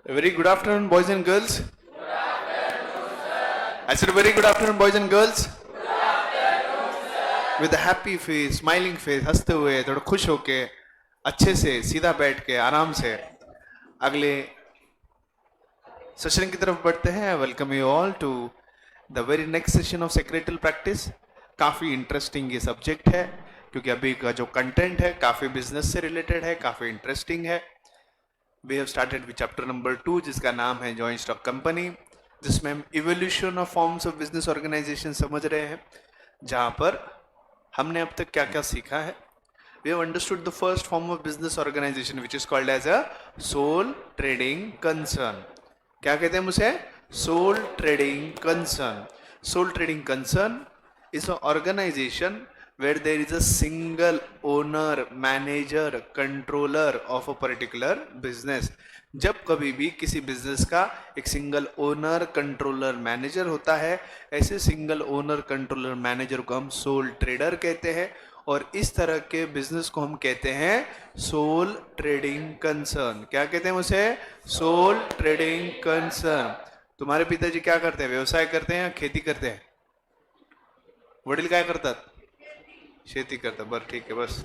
A very good afternoon, boys and girls. I said, a very good afternoon, boys and girls. With a happy face, smiling face, हंसते हुए, थोड़ा खुश होके, अच्छे से, सीधा बैठ के, आराम से, अगले सेशन की तरफ बढ़ते हैं. Welcome you all to the very next session of secretarial practice. काफ़ी इंटरेस्टिंग ये सब्जेक्ट है क्योंकि अभी का जो कंटेंट है काफ़ी बिजनेस से रिलेटेड है, काफ़ी इंटरेस्टिंग है. We have started with chapter number 2 जिसका नाम है जॉइंट स्टॉक कंपनी, जिसमें हम evolution of forms of business organisation समझ रहे हैं, जहाँ पर हमने अब तक क्या क्या सीखा है. We have understood the first form of business organisation which is called as a sole trading concern. क्या कहते हैं उसे? Sole trading concern. Sole trading concern is an organization where there is a single owner, manager, controller of a particular business. जब कभी भी किसी business का एक सिंगल ओनर, कंट्रोलर, मैनेजर होता है, ऐसे सिंगल ओनर, कंट्रोलर, मैनेजर को हम सोल ट्रेडर कहते हैं और इस तरह के बिजनेस को हम कहते हैं सोल ट्रेडिंग कंसर्न. क्या कहते हैं उसे? Sole trading concern. तुम्हारे पिताजी क्या करते हैं? व्यवसाय करते हैं या खेती करते हैं? वडील काय करतात? शेती करतात. बरं, ठीक है. बस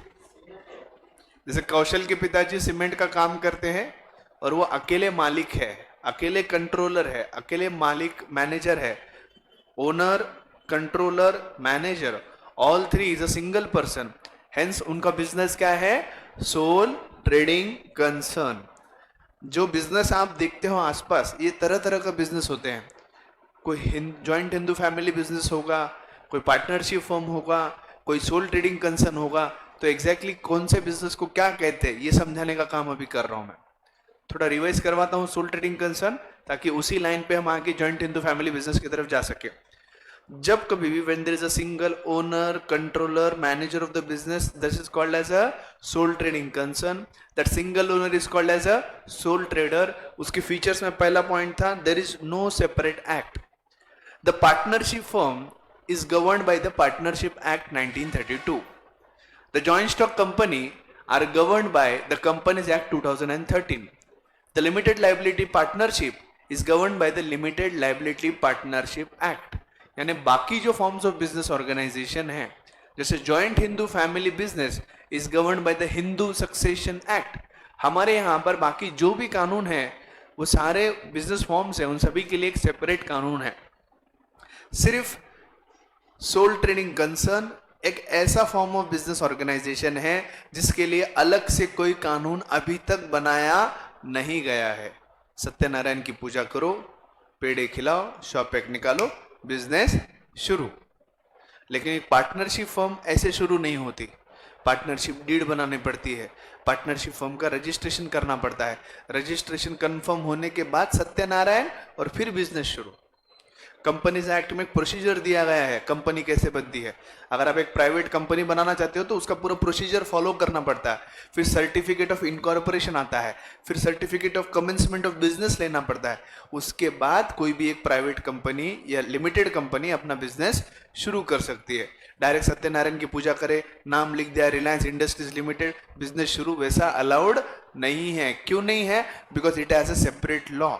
जैसे कौशल के पिताजी सीमेंट का काम करते हैं और वो अकेले मालिक है, अकेले कंट्रोलर है, अकेले मालिक, मैनेजर है. Owner, controller, manager, all three is a single person. Hence उनका बिजनेस क्या है? Sole trading concern. जो बिजनेस आप देखते हो आसपास, ये तरह तरह का बिजनेस होते हैं. कोई जॉइंट हिंदू फैमिली बिजनेस होगा, कोई पार्टनरशिप फर्म होगा, कोई सोल ट्रेडिंग कंसर्न होगा. तो एग्जैक्टली कौन से बिजनेस को क्या कहते हैं ये समझाने का काम अभी कर रहा हूं मैं. थोड़ा रिवाइज करवाता हूं सोल ट्रेडिंग कंसर्न, ताकि उसी लाइन पे हम आगे जॉइंट हिंदू फैमिली बिजनेस की तरफ जा सके. जब कभी भी when there is a single owner, controller, manager of the business, this is called as a sole trading concern. That single owner is called as a sole trader. उसके features में पहला पॉइंट था, there is no separate act. The partnership firm is governed by the Partnership Act 1932. The joint stock company are governed by the Companies Act 2013. The limited liability partnership is governed by the Limited Liability Partnership Act. यानी बाकी जो forms of business organisation है, जैसे joint Hindu family business is governed by the Hindu succession act. हमारे यहाँ पर बाकी जो भी कानून है वो सारे बिजनेस फॉर्म्स हैं, उन सभी के लिए एक सेपरेट कानून है. सिर्फ सोल ट्रेडिंग कंसर्न एक ऐसा फॉर्म ऑफ बिजनेस ऑर्गेनाइजेशन है जिसके लिए अलग से कोई कानून अभी तक बनाया नहीं गया है. सत्यनारायण की पूजा करो, पेड़े खिलाओ, शॉप निकालो, बिजनेस शुरू. लेकिन एक पार्टनरशिप फर्म ऐसे शुरू नहीं होती. पार्टनरशिप डीड बनानी पड़ती है, पार्टनरशिप फर्म का रजिस्ट्रेशन करना पड़ता है. रजिस्ट्रेशन कंफर्म होने के बाद सत्यनारायण और फिर बिजनेस शुरू. कंपनीज एक्ट में एक प्रोसीजर दिया गया है कंपनी कैसे बनती है. अगर आप एक प्राइवेट कंपनी बनाना चाहते हो तो उसका पूरा प्रोसीजर फॉलो करना पड़ता है. फिर सर्टिफिकेट ऑफ इनकॉर्पोरेशन आता है, फिर certificate of commencement of business लेना पड़ता है. उसके बाद कोई भी एक प्राइवेट कंपनी या लिमिटेड कंपनी अपना बिजनेस शुरू कर सकती है. डायरेक्ट सत्यनारायण की पूजा करे, नाम लिख दिया रिलायंस इंडस्ट्रीज लिमिटेड, बिजनेस शुरू, वैसा अलाउड नहीं है. क्यों नहीं है? Because it has a separate law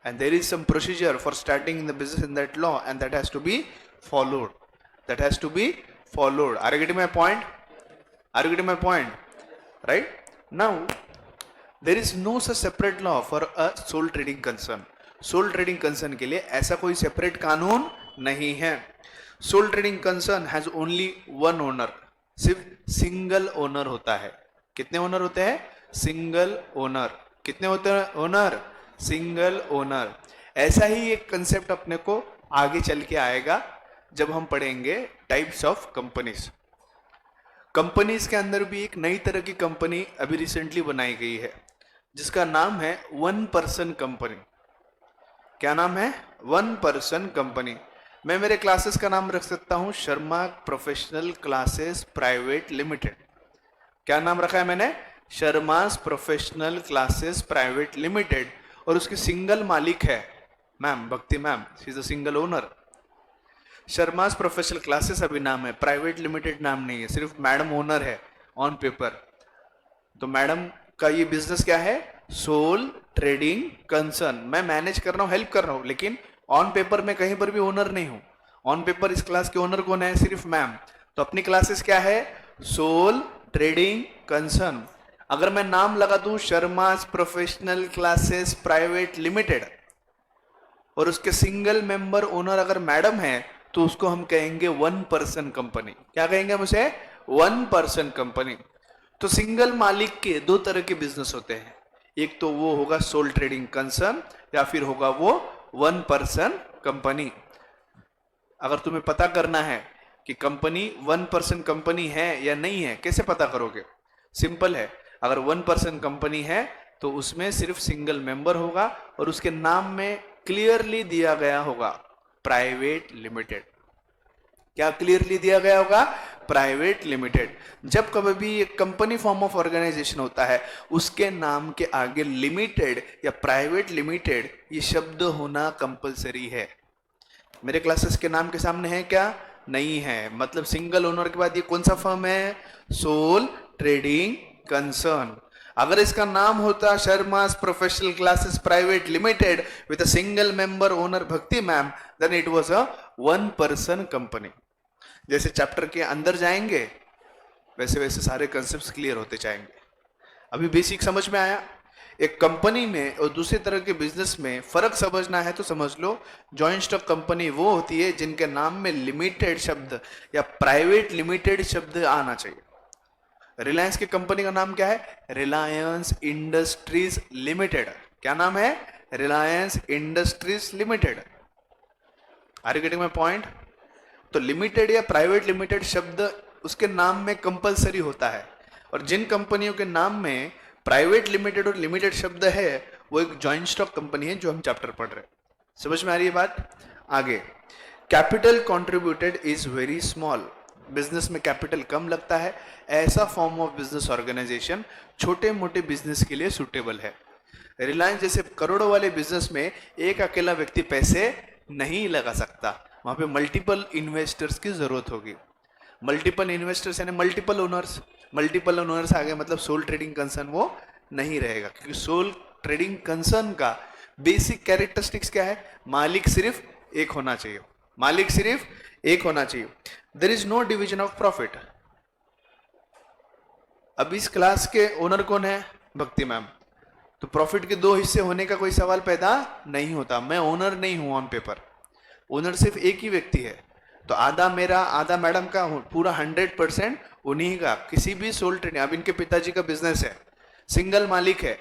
and there is some procedure for starting in the business in that law and that has to be followed. That has to be followed. Are you getting my point? Are you getting my point? Right? Now there is no such separate law for a sole trading concern. Sole trading concern के लिए ऐसा कोई separate कानून नहीं है. Sole trading concern has only one owner. सिर्फ single owner होता है. कितने ओनर होते हैं? Single owner. कितने होते हैं ओनर? Single owner. ऐसा ही एक कंसेप्ट अपने को आगे चल के आएगा जब हम पढ़ेंगे टाइप्स ऑफ कंपनीज. कंपनीज के अंदर भी एक नई तरह की कंपनी अभी रिसेंटली बनाई गई है जिसका नाम है वन पर्सन कंपनी. क्या नाम है? One person company. मैं मेरे क्लासेस का नाम रख सकता हूं Sharma professional classes private limited. क्या नाम रखा है मैंने? Sharma's professional classes private limited. और उसके सिंगल मालिक है ma'am, Bhakti ma'am, she is a single owner. Sharma's professional classes अभी नाम है, प्राइवेट लिमिटेड नाम नहीं है, सिर्फ मैडम ओनर है ऑन पेपर. तो मैडम का ये बिजनेस क्या है? सोल ट्रेडिंग कंसर्न, मैं मैनेज कर रहा हूं, हेल्प कर रहा हूं, लेकिन ऑन पेपर में कहीं पर भी ओनर नहीं हूं। ऑन पेपर इस क्लास के ओनर कौन है? सिर्फ मैम। तो अपनी क्लासेस क्या है? Sole trading concern. अगर मैं नाम लगा दूं Sharma's professional classes private limited और उसके सिंगल मेंबर ओनर अगर मैडम है तो उसको हम कहेंगे 1 पर्सन कंपनी। क्या कहेंगे हम उसे? 1 पर्सन कंपनी। तो सिंगल मालिक के दो तरह के बिजनेस होते हैं, एक तो वो होगा सोल ट्रेडिंग कंसर्न या फिर होगा वो 1 पर्सन कंपनी। अगर तुम्हें पता करना है कि कंपनी 1 पर्सन कंपनी है या नहीं है, कैसे पता करोगे? सिंपल है, अगर 1 पर्सन कंपनी है तो उसमें सिर्फ सिंगल मेंबर होगा और उसके नाम में क्लियरली दिया गया होगा प्राइवेट लिमिटेड। क्या क्लियरली दिया गया होगा? Private limited. जब कभी भी एक कंपनी फॉर्म ऑफ ऑर्गेनाइजेशन होता है उसके नाम के आगे लिमिटेड या प्राइवेट लिमिटेड ये शब्द होना कंपलसरी है। मेरे क्लासेस के नाम के सामने है क्या? नहीं है। मतलब सिंगल ओनर के बाद ये कौन सा फर्म है? Sole trading concern. अगर इसका नाम होता Sharma's professional classes private limited with a single member owner Bhakti ma'am, then it was a 1 person company. जैसे चैप्टर के अंदर जाएंगे वैसे वैसे सारे कंसेप्ट्स क्लियर होते जाएंगे। अभी बेसिक समझ में आया? एक कंपनी में और दूसरे तरह के बिजनेस में फर्क समझना है तो समझ लो, जॉइंट स्टॉक कंपनी वो होती है जिनके नाम में लिमिटेड शब्द या प्राइवेट लिमिटेड शब्द आना चाहिए। रिलायंस की कंपनी का नाम क्या है? Reliance Industries Limited. क्या नाम है? Reliance Industries Limited. Are you getting my point? तो लिमिटेड या प्राइवेट लिमिटेड शब्द उसके नाम में कंपलसरी होता है, और जिन कंपनियों के नाम में प्राइवेट लिमिटेड और लिमिटेड शब्द है वो एक जॉइंट स्टॉक कंपनी है जो हम चैप्टर पढ़ रहे हैं। समझ में आ रही है बात? आगे, capital contributed is very small. Business में कैपिटल कम लगता है, ऐसा फॉर्म ऑफ बिजनेस ऑर्गेनाइजेशन छोटे मोटे बिजनेस के लिए सुटेबल है। रिलायंस जैसे करोड़ों वाले बिजनेस में एक अकेला व्यक्ति पैसे नहीं लगा सकता, वहां पे मल्टीपल इन्वेस्टर्स की जरूरत होगी। मल्टीपल इन्वेस्टर्स यानी मल्टीपल ओनर्स। मल्टीपल ओनर्स आ गए मतलब सोल ट्रेडिंग कंसर्न वो नहीं रहेगा, क्योंकि सोल ट्रेडिंग कंसर्न का बेसिक कैरेक्टरिस्टिक्स क्या है? मालिक सिर्फ एक होना चाहिए। मालिक सिर्फ एक होना चाहिए। There is no division of profit. अब इस क्लास के ओनर कौन है? भक्ति मैम। तो प्रॉफिट के दो हिस्से होने का कोई सवाल पैदा नहीं होता। मैं ओनर नहीं हूं ऑन पेपर, ओनर सिर्फ एक ही व्यक्ति है। तो आधा मेरा आधा मैडम का, पूरा 100% उन्हीं का। किसी भी सोल ट्रेडिंग, अब इनके पिताजी का बिजनेस है, सिंगल मालिक है,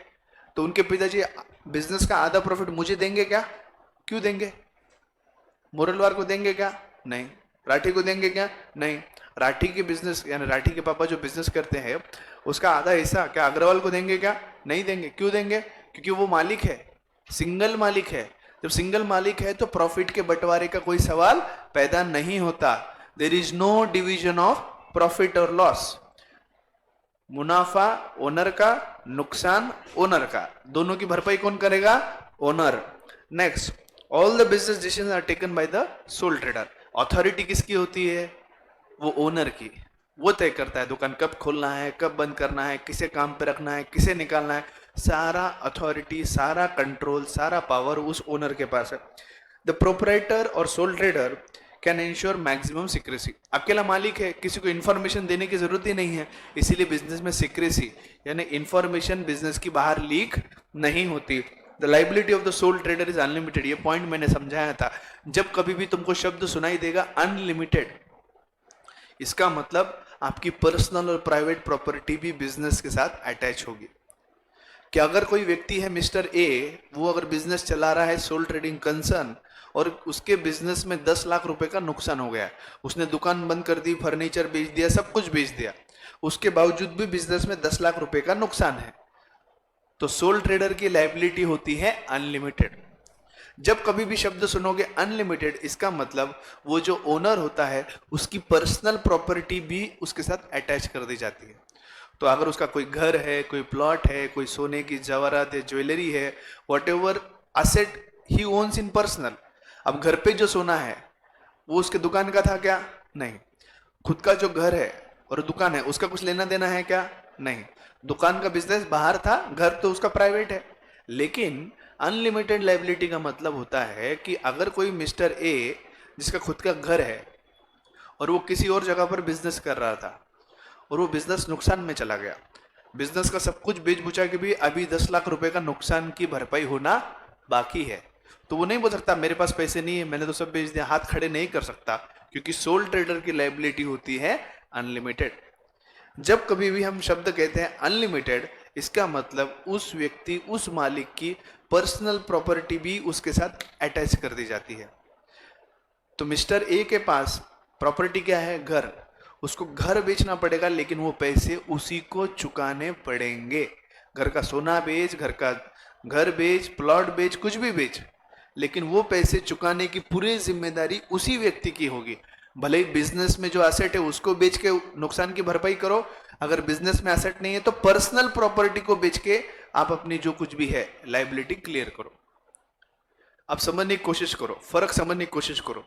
तो उनके पिताजी बिजनेस का आधा प्रॉफिट मुझे देंगे क्या? क्यों देंगे? मोरलवार को देंगे क्या? नहीं। राठी को देंगे क्या? नहीं। राठी के बिजनेस यानी राठी के पापा जो बिजनेस करते हैं उसका आधा हिस्सा क्या अग्रवाल को देंगे क्या? नहीं देंगे। क्यों देंगे? क्योंकि वो मालिक है, सिंगल मालिक है। जब सिंगल मालिक है तो प्रॉफिट के बंटवारे का कोई सवाल पैदा नहीं होता। There is no division of profit और लॉस। मुनाफा ओनर का, नुकसान ओनर का, दोनों की भरपाई कौन करेगा? Owner. Next, all the business decisions are taken by the sole trader. Authority किसकी होती है? वो ओनर की। वो तय करता है दुकान कब खोलना है, कब बंद करना है, किसे काम पे रखना है, किसे निकालना है। सारा अथॉरिटी, सारा कंट्रोल, सारा पावर उस ओनर के पास है। द प्रोपराइटर और soul trader can ensure maximum secrecy. अकेला मालिक है, किसी को इंफॉर्मेशन देने की जरूरत ही नहीं है, इसीलिए बिजनेस में सिक्रेसी यानी इंफॉर्मेशन बिजनेस की बाहर लीक नहीं होती। The liability of the sole trader is unlimited. ये पॉइंट मैंने समझाया था। जब कभी भी तुमको शब्द सुनाई देगा अनलिमिटेड, इसका मतलब आपकी पर्सनल और प्राइवेट प्रॉपर्टी भी बिजनेस के साथ अटैच होगी। कि अगर कोई व्यक्ति है मिस्टर ए, वो अगर बिजनेस चला रहा है सोल ट्रेडिंग कंसर्न और उसके बिजनेस में 10 लाख रुपए का नुकसान हो गया, उसने दुकान बंद कर दी, फर्नीचर बेच दिया, सब कुछ बेच दिया, उसके बावजूद भी बिजनेस में 10 लाख रुपए का नुकसान है, तो सोल ट्रेडर की लायबिलिटी होती है अनलिमिटेड। जब कभी भी शब्द सुनोगे अनलिमिटेड, इसका मतलब वो जो ओनर होता है उसकी पर्सनल प्रॉपर्टी भी उसके साथ अटैच कर दी जाती है। तो अगर उसका कोई घर है, कोई प्लॉट है, कोई सोने की जवाहरात है, ज्वेलरी है, whatever asset he owns in personal. अब घर पे जो सोना है वो उसके दुकान का था क्या? नहीं। खुद का जो घर है और दुकान है उसका कुछ लेना देना है क्या? नहीं, दुकान का बिजनेस बाहर था, घर तो उसका प्राइवेट है। लेकिन अनलिमिटेड लाइबिलिटी का मतलब होता है कि अगर कोई मिस्टर ए जिसका खुद का घर है और वो किसी और जगह पर बिजनेस कर रहा था और वो बिजनेस नुकसान में चला गया, बिजनेस का सब कुछ बेच बुचा के भी अभी 10 लाख रुपए का नुकसान की भरपाई होना बाकी है, तो वो नहीं बोल सकता मेरे पास पैसे नहीं है, मैंने तो सब बेच दिया, हाथ खड़े नहीं कर सकता, क्योंकि सोल ट्रेडर की लाइबिलिटी होती है अनलिमिटेड। जब कभी भी हम शब्द कहते हैं अनलिमिटेड, इसका मतलब उस व्यक्ति, उस मालिक की पर्सनल प्रॉपर्टी भी उसके साथ अटैच कर दी जाती है। तो मिस्टर ए के पास प्रॉपर्टी क्या है? घर। उसको घर बेचना पड़ेगा, लेकिन वो पैसे उसी को चुकाने पड़ेंगे। घर का सोना बेच, घर बेच, प्लॉट बेच, कुछ भी बेच, लेकिन वो पैसे चुकाने की पूरी जिम्मेदारी उसी व्यक्ति की होगी। भले ही बिजनेस में जो एसेट है उसको बेच के नुकसान की भरपाई करो, अगर बिजनेस में एसेट नहीं है तो पर्सनल प्रॉपर्टी को बेच के आप अपनी जो कुछ भी है लाइबिलिटी क्लियर करो। आप समझने की कोशिश करो, फर्क समझने की कोशिश करो।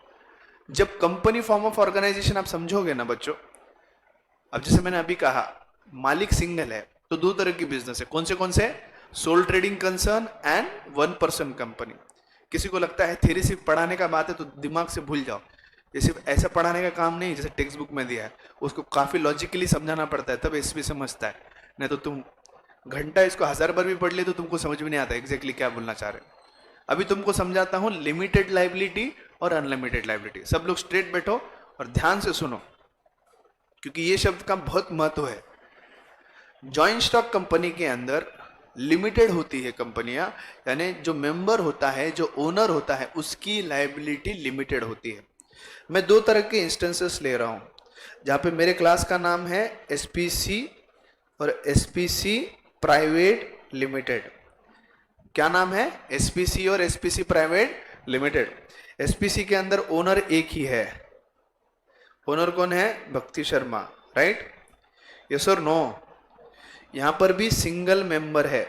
जब कंपनी फॉर्म ऑफ ऑर्गेनाइजेशन आप समझोगे ना बच्चों, अब जैसे मैंने अभी कहा मालिक सिंगल है तो दो तरह की बिजनेस है। कौन से? Sole trading concern and one person company. किसी को लगता है थ्योरी सिर्फ पढ़ाने का बात है तो दिमाग से भूल जाओ, ये सिर्फ ऐसा पढ़ाने का काम नहीं जैसे टेक्स्ट बुक में दिया है, उसको काफी लॉजिकली समझाना पड़ता है तब एसपी समझता है, नहीं तो तुम घंटा इसको 1000 बार भी पढ़ ले तो तुमको समझ में नहीं आता एग्जैक्टली क्या बोलना चाह रहे हैं। अभी तुमको समझाता हूं लिमिटेड लाइबिलिटी और अनलिमिटेड लाइबिलिटी। सब लोग स्ट्रेट बैठो और ध्यान से सुनो, क्योंकि ये शब्द का बहुत महत्व है। जॉइंट स्टॉक कंपनी के अंदर लिमिटेड होती है कंपनियां, यानी जो मेंबर होता है, जो ओनर होता है, उसकी लाइबिलिटी लिमिटेड होती है। मैं दो तरह के इंस्टेंसेस ले रहा हूं, जहां पे मेरे क्लास का नाम है एसपीसी और एसपीसी प्राइवेट लिमिटेड। क्या नाम है? एसपीसी और एसपीसी प्राइवेट लिमिटेड। एसपीसी के अंदर ओनर एक ही है। ओनर कौन है? भक्ति शर्मा, राइट? यस और नो? यहां पर भी सिंगल मेंबर है।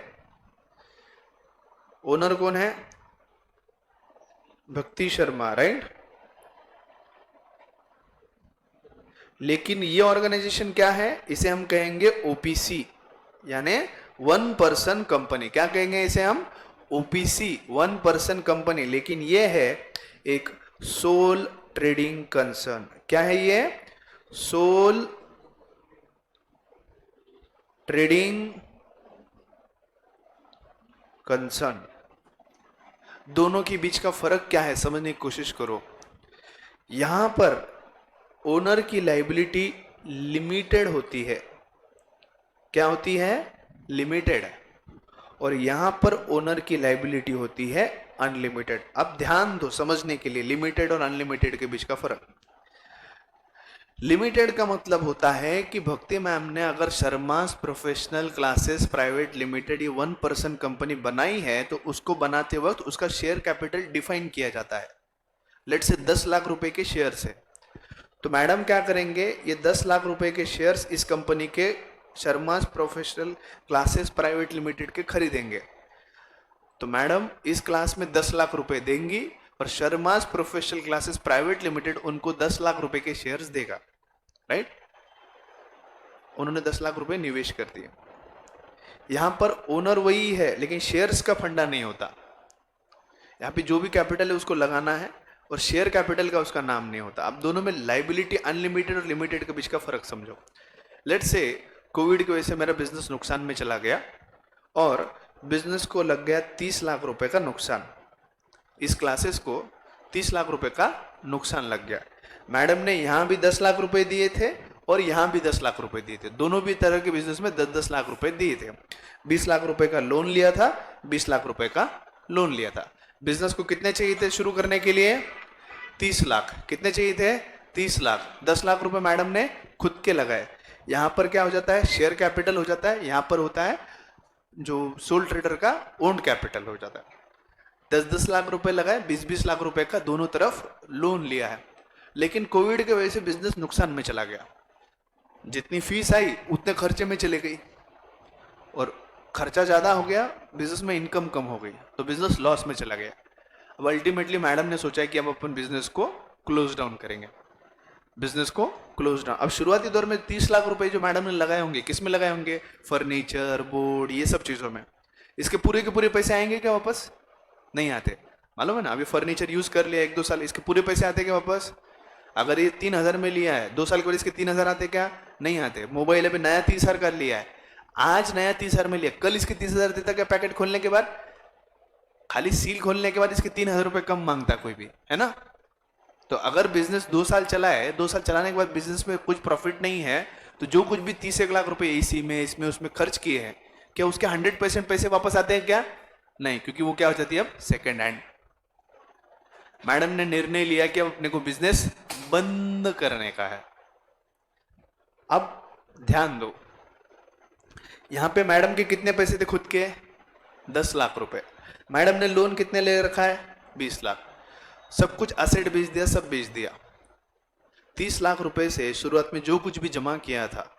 ओनर कौन है? भक्ति शर्मा, राइट? लेकिन ये ऑर्गेनाइजेशन क्या है? इसे हम कहेंगे ओपीसी, यानी वन पर्सन कंपनी। क्या कहेंगे इसे हम? OPC, one person company. लेकिन ये है एक सोल ट्रेडिंग कंसर्न। क्या है ये? Sole trading concern. दोनों के बीच का फर्क क्या है समझने की कोशिश करो। यहां पर ओनर की लाइबिलिटी लिमिटेड होती है। क्या होती है? लिमिटेड। और यहां पर ओनर की लाइबिलिटी होती है अनलिमिटेड। अब ध्यान दो समझने के लिए लिमिटेड और अनलिमिटेड के बीच का फर्क। लिमिटेड का मतलब होता है कि भक्ति मैम ने अगर Sharma's professional classes private limited ये वन पर्सन कंपनी बनाई है तो उसको बनाते वक्त उसका शेयर कैपिटल डिफाइन किया जाता है। लेट से 10 लाख रुपए के शेयर्स है, तो मैडम क्या करेंगे? ये 10 लाख रुपए के शेयर्स इस कंपनी के Sharma's professional classes private limited के खरीदेंगे। तो मैडम इस क्लास में 10 लाख रुपए देंगी और Sharma's professional classes private limited उनको 10 लाख रुपए के शेयर्स देगा, राइट? उन्होंने 10 लाख रुपए निवेश कर दिए। यहां पर ओनर वही है लेकिन शेयर्स का फंडा नहीं होता। यहां पे जो भी कैपिटल है उसको लगाना है और शेयर कैपिटल का उसका नाम नहीं होता। अब दोनों में लाइबिलिटी अनलिमिटेड और लिमिटेड के बीच का फर्क समझो। लेट्स से कोविड की वजह से मेरा बिजनेस नुकसान में चला गया और बिजनेस को लग गया 30 लाख रुपए का नुकसान। इस क्लासेस को 30 लाख रुपए का नुकसान लग गया। मैडम ने यहां भी 10 लाख रुपए दिए थे और यहां भी 10 लाख रुपए दिए थे। दोनों भी तरह के बिजनेस में 10-10 लाख रुपए दिए थे। 20 लाख रुपए का लोन लिया था, 20 लाख रुपए का लोन लिया था। बिजनेस को कितने चाहिए थे शुरू करने के लिए? 30 लाख। कितने चाहिए थे? 30 लाख। 10 लाख रुपए मैडम ने खुद के लगाए। यहां पर क्या हो जाता है? शेयर कैपिटल हो जाता है। यहां पर होता है जो सोल ट्रेडर का ओन्ड कैपिटल हो जाता है। 10-10 लाख रुपए लगाए, 20-20 लाख रुपए का दोनों तरफ लोन लिया है। लेकिन कोविड की वजह से बिजनेस नुकसान में चला गया। जितनी फीस आई उतने खर्चे में चले गई और खर्चा ज्यादा हो गया, बिजनेस में इनकम कम हो गई, तो बिजनेस लॉस में चला गया। अब अल्टीमेटली मैडम ने सोचा कि अब अपन बिजनेस को क्लोज डाउन करेंगे। बिजनेस को क्लोज डाउन। अब शुरुआती दौर में 30 लाख रुपए जो मैडम ने लगाए होंगे, किस में लगाए होंगे? फर्नीचर, बोर्ड, ये सब चीजों में। इसके पूरे के पूरे पैसे आएंगे क्या वापस? नहीं आते। मालूम है ना, अभी फर्नीचर यूज कर लिया 1-2 साल, इसके पूरे पैसे आते क्या वापस? अगर ये 3,000 में लिया है, 2 साल के बाद इसके 3,000 आते क्या? नहीं आते। मोबाइल अभी नया 30,000 का लिया है, आज नया 30,000 में लिया, कल इसके 30,000 देता क्या? पैकेट खोलने के बाद, खाली सील खोलने के बाद इसके 3,000 रुपए कम मांगता कोई भी, है ना? तो अगर बिजनेस 2 साल चला है, 2 साल चलाने के बाद बिजनेस में कुछ प्रॉफिट नहीं है, तो जो कुछ भी 30 लाख रुपए इसी में, इसमें, उसमें खर्च किए हैं, क्या उसके 100% पैसे वापस आते हैं क्या? नहीं, क्योंकि वो क्या हो जाती है अब? Second hand. मैडम ने निर्णय लिया कि अब अपने को बिजनेस बंद करने का है। अब ध्यान दो, यहां पे मैडम के कितने पैसे थे खुद के? 10 लाख रुपए। मैडम ने लोन कितने ले रखा है? 20 लाख। सब कुछ असेट बेच दिया, सब बेच दिया। 30 लाख रुपए से शुरुआत में जो कुछ भी जमा किया था,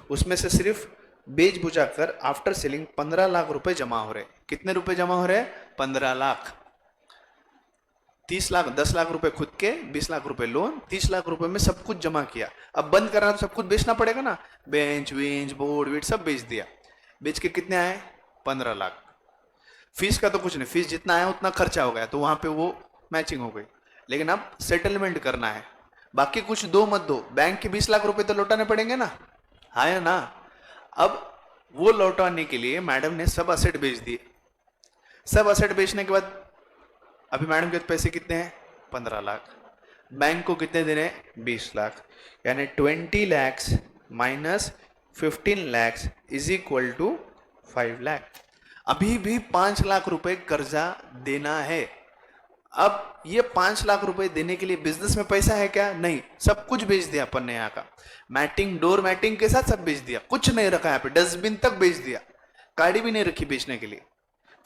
उसमें से सिर्फ बेच बुझा कर आफ्टर सेलिंग 15 लाख रुपए जमा हो रहे। कितने रुपए जमा हो रहे? 15 लाख। 30 लाख, 10 लाख रुपए खुद के, 20 लाख रुपए लोन, 30 लाख रुपए में सब कुछ जमा किया। अब बंद करना तो सब कुछ बेचना पड़ेगा ना, बेंच वेंच, बोर्ड वीट सब बेच दिया। बेच के कितने आए? 15 लाख। फीस का तो कुछ नहीं, फीस जितना आया उतना खर्चा हो गया, तो वहां पे वो मैचिंग हो गई। लेकिन अब सेटलमेंट करना है, बाकी कुछ दो मत दो, बैंक के 20 लाख रुपए तो लौटाने पड़ेंगे ना, है ना? अब वो लौटाने के लिए मैडम ने सब असेट बेच दिए। सब असेट बेचने के बाद अभी मैडम के पैसे कितने हैं? 15 लाख। बैंक को कितने देने हैं? 20 लाख। यानी 20 lakhs minus 15 lakhs is equal to 5 lakh. अभी भी 5 लाख रुपए कर्जा देना है। अब ये 5 लाख रुपए देने के लिए बिजनेस में पैसा है क्या? नहीं, सब कुछ बेच दिया अपन ने। यहाँ का मैटिंग, डोर मैटिंग के साथ सब बेच दिया, कुछ नहीं रखा यहाँ पे, डस्टबिन तक बेच दिया, गाड़ी भी नहीं रखी बेचने के लिए।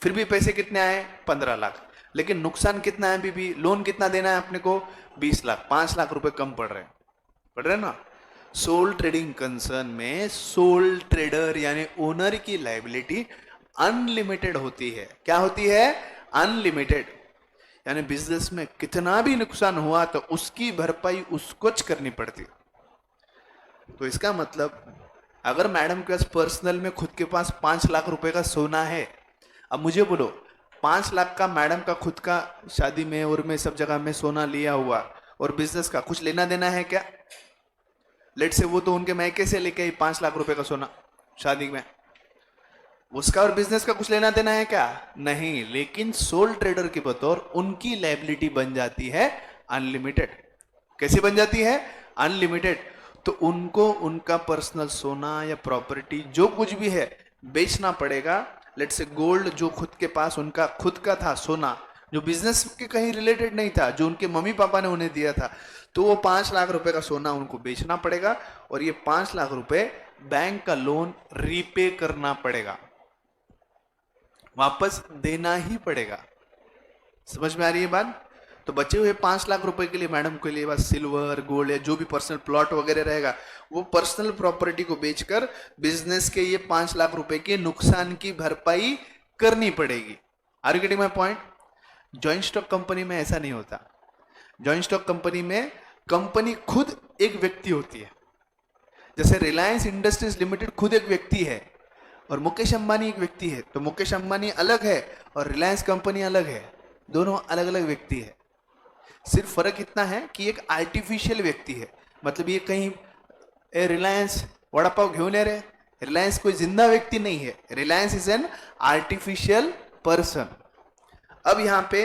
फिर भी पैसे कितने आए? 15 लाख। लेकिन नुकसान कितना है? अभी भी लोन कितना देना है अपने को? 20 लाख। 5 लाख रुपए कम पड़ रहे ना। सोल ट्रेडिंग कंसर्न में सोल ट्रेडर यानी ओनर की लायबिलिटी अनलिमिटेड होती है। क्या होती है? अनलिमिटेड। यानी बिजनेस में कितना भी नुकसान हुआ तो उसकी भरपाई उसको करनी पड़ती। तो इसका मतलब अगर मैडम के पास पर्सनल में खुद के पास 5 लाख रुपए का सोना है, अब मुझे बोलो 5 लाख का मैडम का खुद का शादी में और में सब जगह में सोना लिया हुआ, और बिजनेस का कुछ लेना देना है क्या? लेट से वो तो उनके मैके से लेके 5 लाख रुपए का सोना शादी में, उसका और बिजनेस का कुछ लेना देना है क्या? नहीं। लेकिन सोल ट्रेडर के बतौर उनकी लायबिलिटी बन जाती है अनलिमिटेड। कैसे बन जाती है? अनलिमिटेड। तो उनको उनका पर्सनल सोना या प्रॉपर्टी जो कुछ भी है बेचना पड़ेगा। लेट से गोल्ड जो खुद के पास उनका खुद का था सोना, जो बिजनेस के कहीं रिलेटेड नहीं था, जो उनके मम्मी पापा ने उन्हें दिया था, तो वो 5 लाख रुपए का सोना उनको बेचना पड़ेगा, और ये 5 लाख रुपए बैंक का लोन रीपे करना पड़ेगा, वापस देना ही पड़ेगा। समझ में आ रही है बात? तो बचे हुए 5 लाख रुपए के लिए मैडम के लिए बस सिल्वर, गोल्ड या जो भी पर्सनल प्लॉट वगैरह रहेगा, वो पर्सनल प्रॉपर्टी को बेचकर बिजनेस के ये 5 लाख रुपए के नुकसान की भरपाई करनी पड़ेगी। Are you getting my point? Joint stock company में ऐसा नहीं होता। जॉइंट स्टॉक कंपनी में कंपनी खुद एक व्यक्ति होती है। जैसे रिलायंस इंडस्ट्रीज लिमिटेड खुद एक व्यक्ति है और मुकेश अंबानी एक व्यक्ति है, तो मुकेश अंबानी अलग है और रिलायंस कंपनी अलग है, दोनों अलग अलग व्यक्ति है। सिर्फ फर्क इतना है कि एक आर्टिफिशियल व्यक्ति है, मतलब ये कहीं रिलायंस वड़ा पाव घेऊन रे, रिलायंस कोई जिंदा व्यक्ति नहीं है, Reliance is an artificial person. अब यहां पे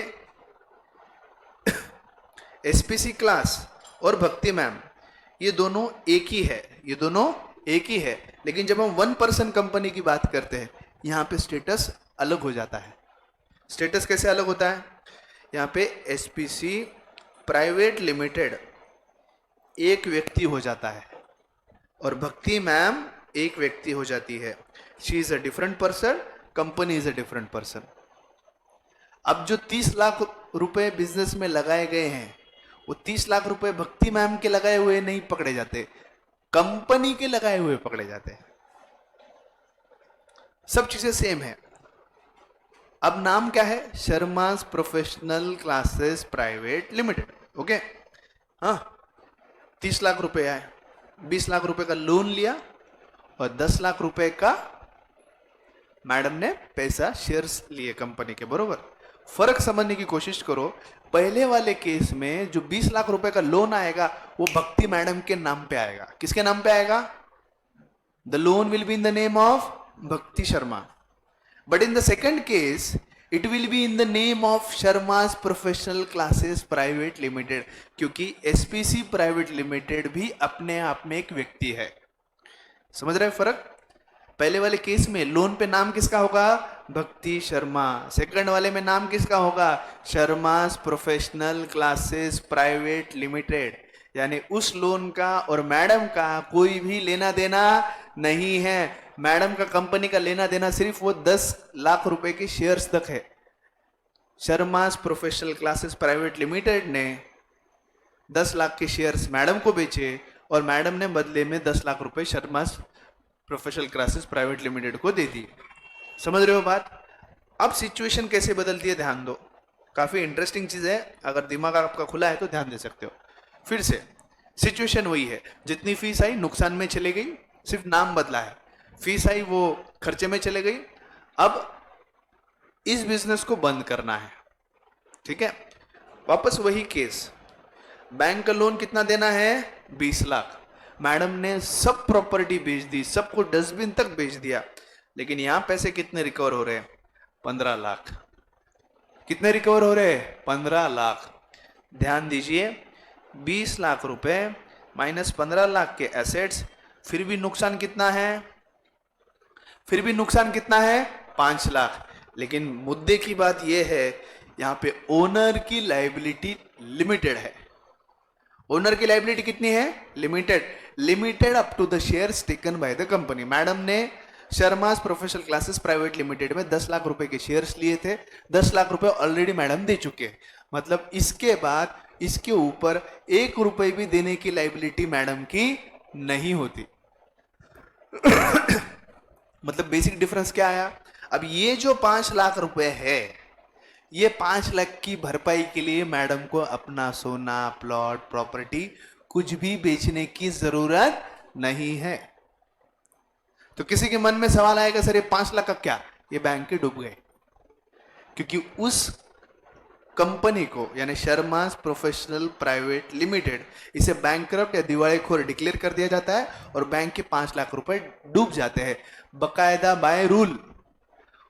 एसपीसी क्लास और भक्ति मैम ये दोनों एक ही है, ये दोनों एक ही है। लेकिन जब हम 1 पर्सन कंपनी की बात करते हैं, यहां पे स्टेटस अलग हो जाता है। स्टेटस कैसे अलग होता है? यहां पे एसपीसी प्राइवेट लिमिटेड एक व्यक्ति हो जाता है और भक्ति मैम एक व्यक्ति हो जाती है। She is a different person, company is a different person. अब जो 30 लाख रुपए बिजनेस में लगाए गए हैं, वो 30 लाख रुपए भक्ति मैम के लगाए हुए नहीं पकड़े जाते, कंपनी के लगाए हुए पकड़े जाते हैं। सब चीजें सेम है। अब नाम क्या है? Sharma's professional classes private limited. Okay, हाँ। 30 लाख रुपए आए, 20 लाख रुपए का लोन लिया और 10 लाख रुपए का मैडम ने पैसा शेयर्स लिए कंपनी के, बरोबर। फर्क समझने की कोशिश करो। पहले वाले केस में जो 20 लाख रुपए का लोन आएगा वो भक्ति मैडम के नाम पे आएगा। किसके नाम पे आएगा? The loan will be in the name of Bhakti Sharma. But in the second case it will be in the name of Sharma's professional classes private limited, क्योंकि एसपीसी प्राइवेट लिमिटेड भी अपने आप में एक व्यक्ति है। समझ रहे हैं फर्क? पहले वाले केस में लोन पे नाम किसका होगा? भक्ति शर्मा। सेकंड वाले में नाम किसका होगा? Sharma's professional classes private limited. यानी उस लोन का और मैडम का कोई भी लेना देना नहीं है। मैडम का कंपनी का लेना देना सिर्फ वो 10 लाख रुपए के शेयर्स तक है। Sharma's professional classes private limited ने 10 लाख के शेयर्स मैडम को बेचे और मैडम ने बदले में 10 लाख रुपए Sharma's professional classes private limited को दे दिए। समझ रहे हो बात? अब सिचुएशन कैसे बदलती है ध्यान दो, काफी इंटरेस्टिंग चीज है। अगर दिमाग आपका खुला है तो ध्यान दे सकते हो। फिर से सिचुएशन वही है, जितनी फीस आई नुकसान में चले गई, सिर्फ नाम बदला है। फीस आई वो खर्चे में चले गई। अब इस बिजनेस को बंद करना है, ठीक है। वापस वही केस, बैंक का लोन कितना देना है? 20 लाख। मैडम ने सब प्रॉपर्टी बेच दी, सबको डस्टबिन तक बेच दिया, लेकिन यहां पैसे कितने रिकवर हो रहे हैं? 15 लाख। कितने रिकवर हो रहे हैं? 15 लाख। ध्यान दीजिए, 20 लाख रुपए माइनस 15 लाख के एसेट्स, फिर भी नुकसान कितना है? फिर भी नुकसान कितना है? 5 लाख। लेकिन मुद्दे की बात यह है, यहां पे ओनर की लायबिलिटी लिमिटेड है। ओनर की लायबिलिटी कितनी है? Limited up to the shares taken by the company. Madam ने Sharma's professional classes private limited में 10 लाख रुपए के शेयर्स लिए थे। 10 लाख रुपए ऑलरेडी मैडम दे चुके हैं। मतलब इसके बाद इसके ऊपर 1 रुपए भी देने की लायबिलिटी मैडम की नहीं होती। मतलब बेसिक डिफरेंस क्या आया? अब ये जो 5 लाख रुपए है, ये 5 लाख की भरपाई के लिए मैडम को अपना सोना, प्लॉट, प्रॉपर्टी कुछ भी बेचने की जरूरत नहीं है। तो किसी के मन में सवाल आएगा, सर ये 5 लाख का क्या? ये बैंक के डूब गए, क्योंकि उस कंपनी को यानी शर्मास प्रोफेशनल प्राइवेट लिमिटेड, इसे बैंकरप्ट या दिवाळीखोर डिक्लेयर कर दिया जाता है और बैंक के 5 लाख रुपए डूब जाते हैं बकायदा बाय रूल।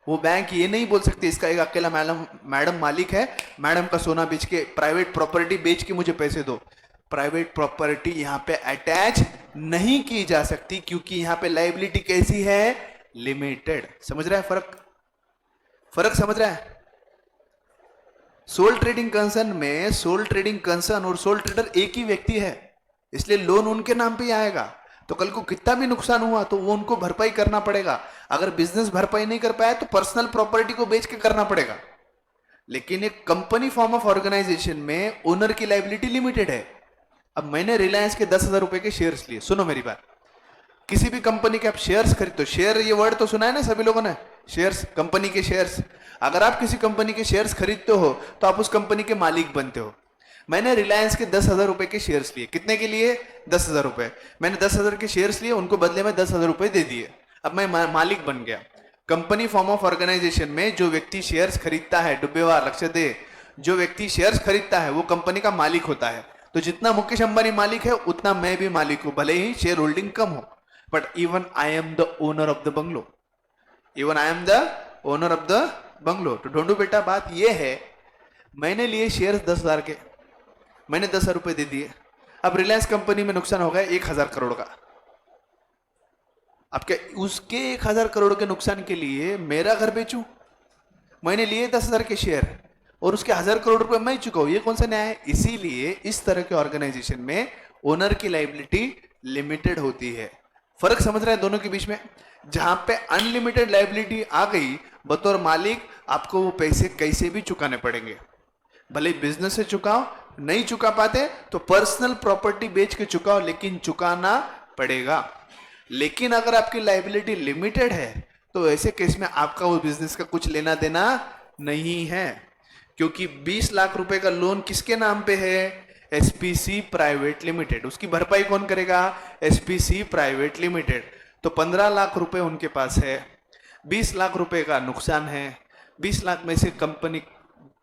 वो बैंक ये नहीं बोल सकते इसका एक अकेला मैडम मालिक है, मैडम का सोना बेच के, प्राइवेट प्रॉपर्टी बेच के मुझे पैसे दो। प्राइवेट प्रॉपर्टी यहां पे अटैच नहीं की जा सकती, क्योंकि यहां पे लायबिलिटी कैसी है? लिमिटेड। समझ रहा है फर्क समझ रहा है? सोल ट्रेडिंग कंसर्न में सोल ट्रेडिंग कंसर्न और सोल ट्रेडर एक ही व्यक्ति है, इसलिए लोन उनके नाम पे ही आएगा। तो कल को कितना भी नुकसान हुआ तो वो उनको भरपाई करना पड़ेगा। अगर बिजनेस भरपाई नहीं कर पाया तो पर्सनल प्रॉपर्टी को बेच के करना पड़ेगा। लेकिन एक कंपनी फॉर्म ऑफ ऑर्गेनाइजेशन में ओनर की लायबिलिटी लिमिटेड है। अब मैंने रिलायंस के 10,000 रुपए के शेयर्स लिए। सुनो मेरी बात, किसी भी कंपनी के आप शेयर्स खरीदते हो, शेयर ये वर्ड तो सुना है ना सभी लोगों ने, शेयर्स, कंपनी के शेयर्स। अगर आप किसी कंपनी के शेयर्स खरीदते हो तो आप उस कंपनी के मालिक बनते हो। मैंने रिलायंस के 10,000 रुपए के शेयर्स लिए। कितने के लिए? 10,000 रुपए। मैंने 10,000 के शेयर्स लिए, उनको बदले में 10,000 रुपए दे दिए। अब मैं मालिक बन गया। कंपनी फॉर्म ऑफ ऑर्गेनाइजेशन में जो व्यक्ति शेयर्स खरीदता है, डुब्बेवार लक्ष्य दे, जो व्यक्ति शेयर्स खरीदता है वो कंपनी का मालिक होता है। तो जितना मुकेश अंबानी मालिक है उतना मैं भी मालिक हूं, भले ही शेयर होल्डिंग कम हो। But even I am the owner of the bungalow, even I am the owner of the bungalow. तो ढूंढू बेटा, बात यह है, मैंने लिए शेयर्स 10,000 के, मैंने 10,000 रुपए दे दिए। अब रिलायंस कंपनी में नुकसान हो गया 1,000 करोड़ का। अब क्या उसके 1,000 करोड़ के नुकसान के लिए मेरा घर बेचूं? मैंने लिए 10,000 के शेयर और उसके 1,000 करोड़ रुपए मैं चुकाऊं, ये कौन सा न्याय है? इसीलिए इस तरह के ऑर्गेनाइजेशन में ओनर की लायबिलिटी लिमिटेड होती है। फर्क समझ रहे हैं दोनों के बीच में? जहां पे अनलिमिटेड लायबिलिटी आ गई, बतौर मालिक आपको वो पैसे कैसे भी चुकाने पड़ेंगे। भले बिजनेस से चुकाओ, नहीं चुका पाते तो पर्सनल प्रॉपर्टी बेच के चुकाओ, लेकिन चुकाना पड़ेगा। लेकिन अगर आपकी लायबिलिटी लिमिटेड है तो ऐसे केस में आपका वो बिजनेस का कुछ लेना देना नहीं है, क्योंकि 20 लाख रुपए का लोन किसके नाम पे है? एसपीसी प्राइवेट लिमिटेड, उसकी भरपाई कौन करेगा? SPC private limited. तो 15 लाख रुपए उनके पास है, 20 लाख रुपए का नुकसान है, 20 लाख में से कंपनी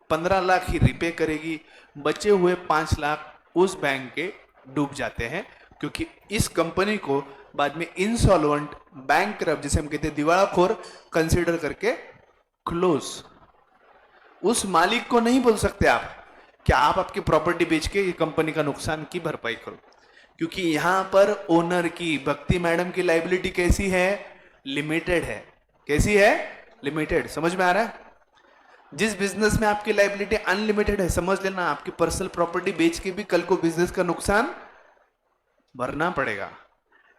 15 लाख ही रिपे करेगी, बचे हुए 5 लाख उस बैंक के डूब जाते हैं, क्योंकि इस कंपनी को बाद में इंसॉल्वेंट, बैंकरप्ट, जिसे हम कहते हैं दिवाळाखोर, कंसीडर करके क्लोज। उस मालिक को नहीं बोल सकते आप कि आप आपकी प्रॉपर्टी बेच के कंपनी का नुकसान की भरपाई करो, क्योंकि यहां पर ओनर की, भक्ति मैडम की लाइबिलिटी कैसी है? लिमिटेड है। कैसी है? लिमिटेड। समझ में आ रहा है? जिस बिजनेस में आपकी लाइबिलिटी अनलिमिटेड है, समझ लेना आपकी पर्सनल प्रॉपर्टी बेच के भी कल को बिजनेस का नुकसान भरना पड़ेगा।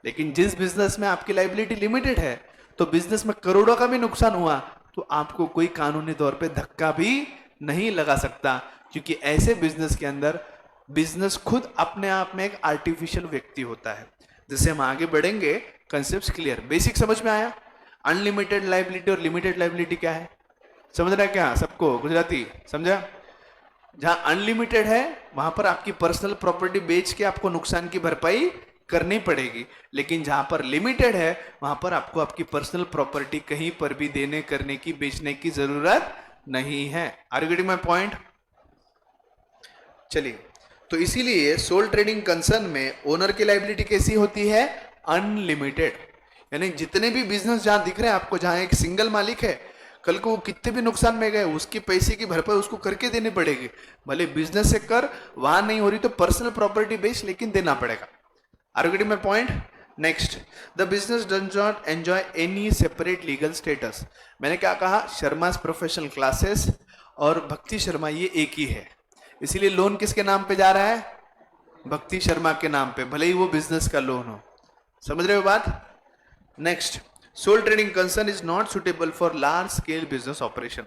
लेकिन जिस बिजनेस में आपकी लाइबिलिटी लिमिटेड है, तो बिजनेस में करोड़ों का भी नुकसान हुआ तो आपको कोई कानूनी तौर पे धक्का भी नहीं लगा सकता, क्योंकि ऐसे बिजनेस के अंदर बिजनेस खुद अपने आप में एक आर्टिफिशियल व्यक्ति होता है। जैसे हम आगे बढ़ेंगे, कंसेप्ट क्लियर, बेसिक समझ में आया? अनलिमिटेड लाइबिलिटी और लिमिटेड लाइबिलिटी क्या है समझ रहा है क्या सबको? गुजराती समझा? जहां अनलिमिटेड है वहां पर आपकी पर्सनल प्रॉपर्टी बेच के आपको नुकसान की भरपाई करनी पड़ेगी, लेकिन जहां पर लिमिटेड है वहां पर आपको आपकी पर्सनल प्रॉपर्टी कहीं पर भी देने, करने की, बेचने की जरूरत नहीं है। Are you getting my point? चलिए, तो इसीलिए सोल ट्रेडिंग कंसर्न में ओनर की लाइबिलिटी कैसी होती है? अनलिमिटेड। यानी जितने भी बिजनेस जहां दिख रहे हैं आपको, जहां एक सिंगल मालिक है, कल को कितने भी नुकसान में गए उसकी पैसे की भरपाई उसको करके देनी पड़ेगी। भले बिजनेस से कर, वहां नहीं हो रही तो पर्सनल प्रॉपर्टी बेच, लेकिन देना पड़ेगा। Are you getting my point? Next, the business does not enjoy any separate legal status. मैंने क्या कहा? शर्मास प्रोफेशनल क्लासेस और भक्ति शर्मा ये एक ही है, इसीलिए लोन किसके नाम पे जा रहा है? भक्ति शर्मा के नाम पे, भले ही वो बिजनेस का लोन हो। समझ रहे हो बात? Next, sole trading concern is not suitable for large scale business operation.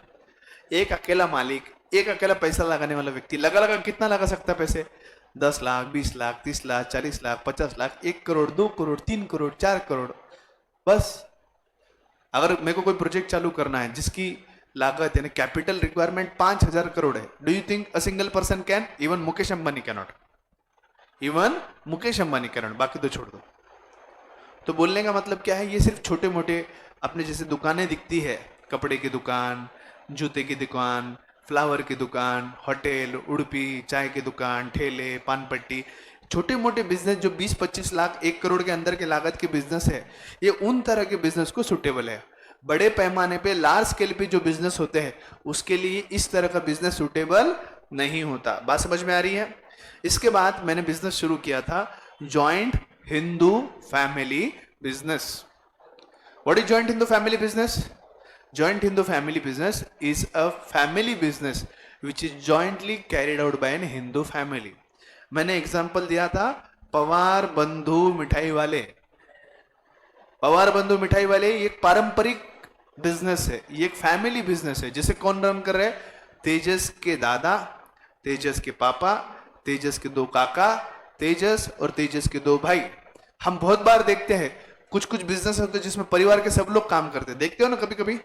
एक अकेला मालिक, एक अकेला पैसा लगाने वाला व्यक्ति लगा कितना लगा सकता है पैसे? 10 लाख, 20 लाख, 30 लाख, 40 लाख, 50 लाख, 1 करोड़, 2 करोड़, 3 करोड़, 4 करोड़, बस। अगर मेरे को कोई प्रोजेक्ट चालू करना है जिसकी लागत यानी कैपिटल रिक्वायरमेंट 5,000 करोड़ है, do you think a single person can? Even Mukesh Ambani can not, even Mukesh Ambani can not, बाकी तो छोड़ दो। तो बोलने का मतलब क्या है? ये सिर्फ छोटे मोटे अपने जैसे दुकानें दिखती है, कपड़े की दुकान, जूते की दुकान, फ्लावर की दुकान, होटल, उड़पी, चाय की दुकान, ठेले, पान पट्टी, छोटे मोटे बिजनेस जो 20-25 लाख, 1 करोड़ के अंदर के लागत के बिजनेस है, ये उन तरह के बिजनेस को सुटेबल है। बड़े पैमाने पे, लार्ज स्केल पे जो बिजनेस होते हैं उसके लिए इस तरह का बिजनेस सुटेबल नहीं होता। बात समझ में आ रही है? इसके बाद मैंने बिजनेस शुरू किया था joint Hindu family business. What is joint Hindu family business? Joint Hindu family business is a family business which is jointly carried out by an Hindu family. मैंने एग्जांपल दिया था पवार बंधु मिठाई वाले। पवार बंधु मिठाई वाले ये एक पारंपरिक बिजनेस है, ये एक फैमिली बिजनेस है, जिसे कौन रन कर रहे हैं? तेजस के दादा, तेजस के पापा, तेजस के 2 काका, तेजस और तेजस के 2 भाई। हम बहुत बार देखते हैं कुछ कुछ बिजनेस होते हैं जिसमें परिवार के सब लोग काम करते हैं, देखते हो ना कभी कभी।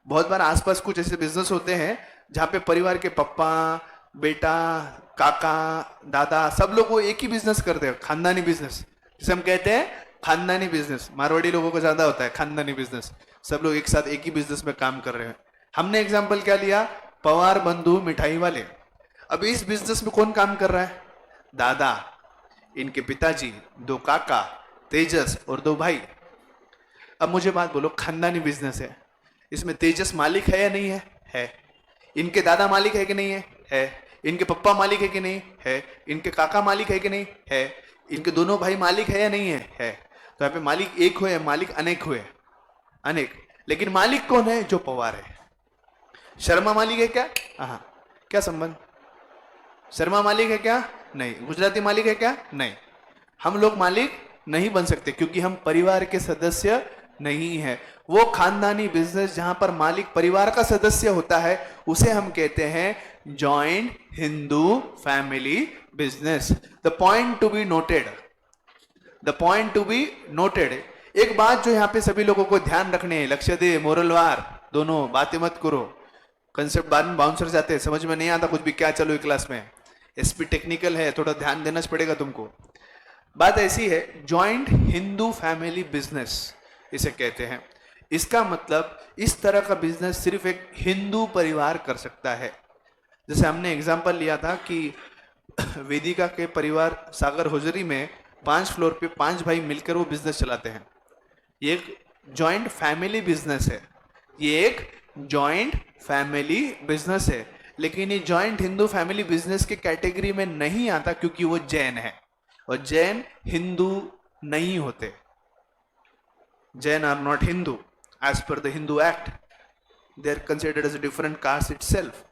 बहुत बार आसपास कुछ ऐसे बिजनेस होते हैं जहां पे परिवार के पप्पा, बेटा, काका, दादा सब लोग वो एक ही बिजनेस करते हैं, खानदानी बिजनेस, जिसे हम कहते हैं खानदानी बिजनेस। मारवाड़ी लोगों को ज्यादा होता है खानदानी बिजनेस, सब लोग एक साथ एक ही बिजनेस में काम कर रहे हैं। हमने एग्जाम्पल क्या लिया? पवार बंधु मिठाई वाले। अब इस बिजनेस में कौन काम कर रहा है? दादा, इनके पिताजी, 2 काका, तेजस और 2 भाई। अब मुझे बात बोलो, खानदानी बिजनेस है, इसमें तेजस मालिक है या नहीं है? है। इनके दादा मालिक है कि नहीं है? है। इनके पप्पा मालिक है कि नहीं? है। इनके काका मालिक है कि नहीं? है। इनके दोनों भाई मालिक है या नहीं है? है। तो यहाँ पे मालिक एक हुए, मालिक अनेक हुए, अनेक। लेकिन मालिक कौन है? जो पवार है। शर्मा मालिक है क्या? हाँ। क्या संबंध? शर्मा मालिक है क्या? नहीं। गुजराती मालिक है क्या? नहीं। हम लोग मालिक नहीं बन सकते क्योंकि हम परिवार के सदस्य नहीं है। वो खानदानी बिजनेस जहां पर मालिक परिवार का सदस्य होता है उसे हम कहते हैं joint Hindu family business. The point to be noted, the point to be noted. एक बात जो यहां पे सभी लोगों को ध्यान रखने, लक्ष्य दे, मोरलवार, दोनों बातें मत करो। कंसेप्ट बाद में बाउंसर जाते हैं, समझ में नहीं आता कुछ भी क्या चलो क्लास में। एसपी टेक्निकल है, थोड़ा ध्यान देना पड़ेगा तुमको। बात ऐसी है, जॉइंट हिंदू फैमिली बिजनेस इसे कहते हैं। इसका मतलब इस तरह का बिजनेस सिर्फ एक हिंदू परिवार कर सकता है। जैसे हमने एग्जांपल लिया था कि वेदिका के परिवार सागर होजरी में 5 फ्लोर पे 5 भाई मिलकर वो बिजनेस चलाते हैं। ये एक जॉइंट फैमिली बिजनेस है, ये एक जॉइंट फैमिली बिजनेस है। लेकिन ये जॉइंट हिंदू फैमिली बिजनेस के कैटेगरी में नहीं आता क्योंकि वो जैन है, और जैन हिंदू नहीं होते। Jain are not Hindu as per the Hindu act, they are considered as a different caste itself.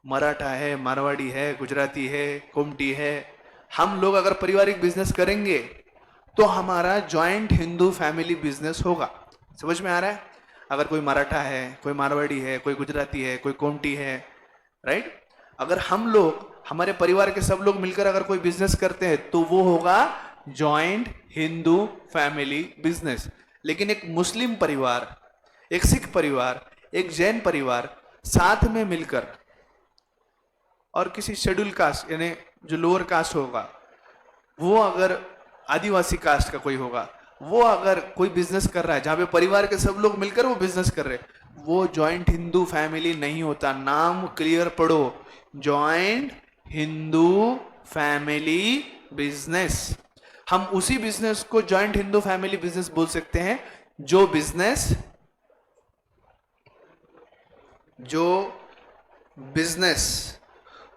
Maratha है, मारवाड़ी है, गुजराती है, कोमटी है। हम लोग अगर पारिवारिक बिजनेस करेंगे तो हमारा जॉइंट हिंदू फैमिली बिजनेस होगा। समझ में आ रहा है? अगर कोई मराठा है, कोई मारवाड़ी है, कोई गुजराती है, कोई कोमटी है, राइट, अगर हम लोग, हमारे परिवार के सब लोग मिलकर अगर कोई बिजनेस करते हैं तो वो होगा जॉइंट हिंदू फैमिली बिजनेस। लेकिन एक मुस्लिम परिवार, एक सिख परिवार, एक जैन परिवार साथ में मिलकर, और किसी शेड्यूल कास्ट यानी जो लोअर कास्ट होगा, वो अगर आदिवासी कास्ट का कोई होगा, वो अगर कोई बिजनेस कर रहा है जहां पे परिवार के सब लोग मिलकर वो बिजनेस कर रहे हैं, वो जॉइंट हिंदू फैमिली नहीं होता। नाम क्लियर पढ़ो, जॉइंट हिंदू फैमिली बिजनेस। हम उसी बिजनेस को जॉइंट हिंदू फैमिली बिजनेस बोल सकते हैं जो बिजनेस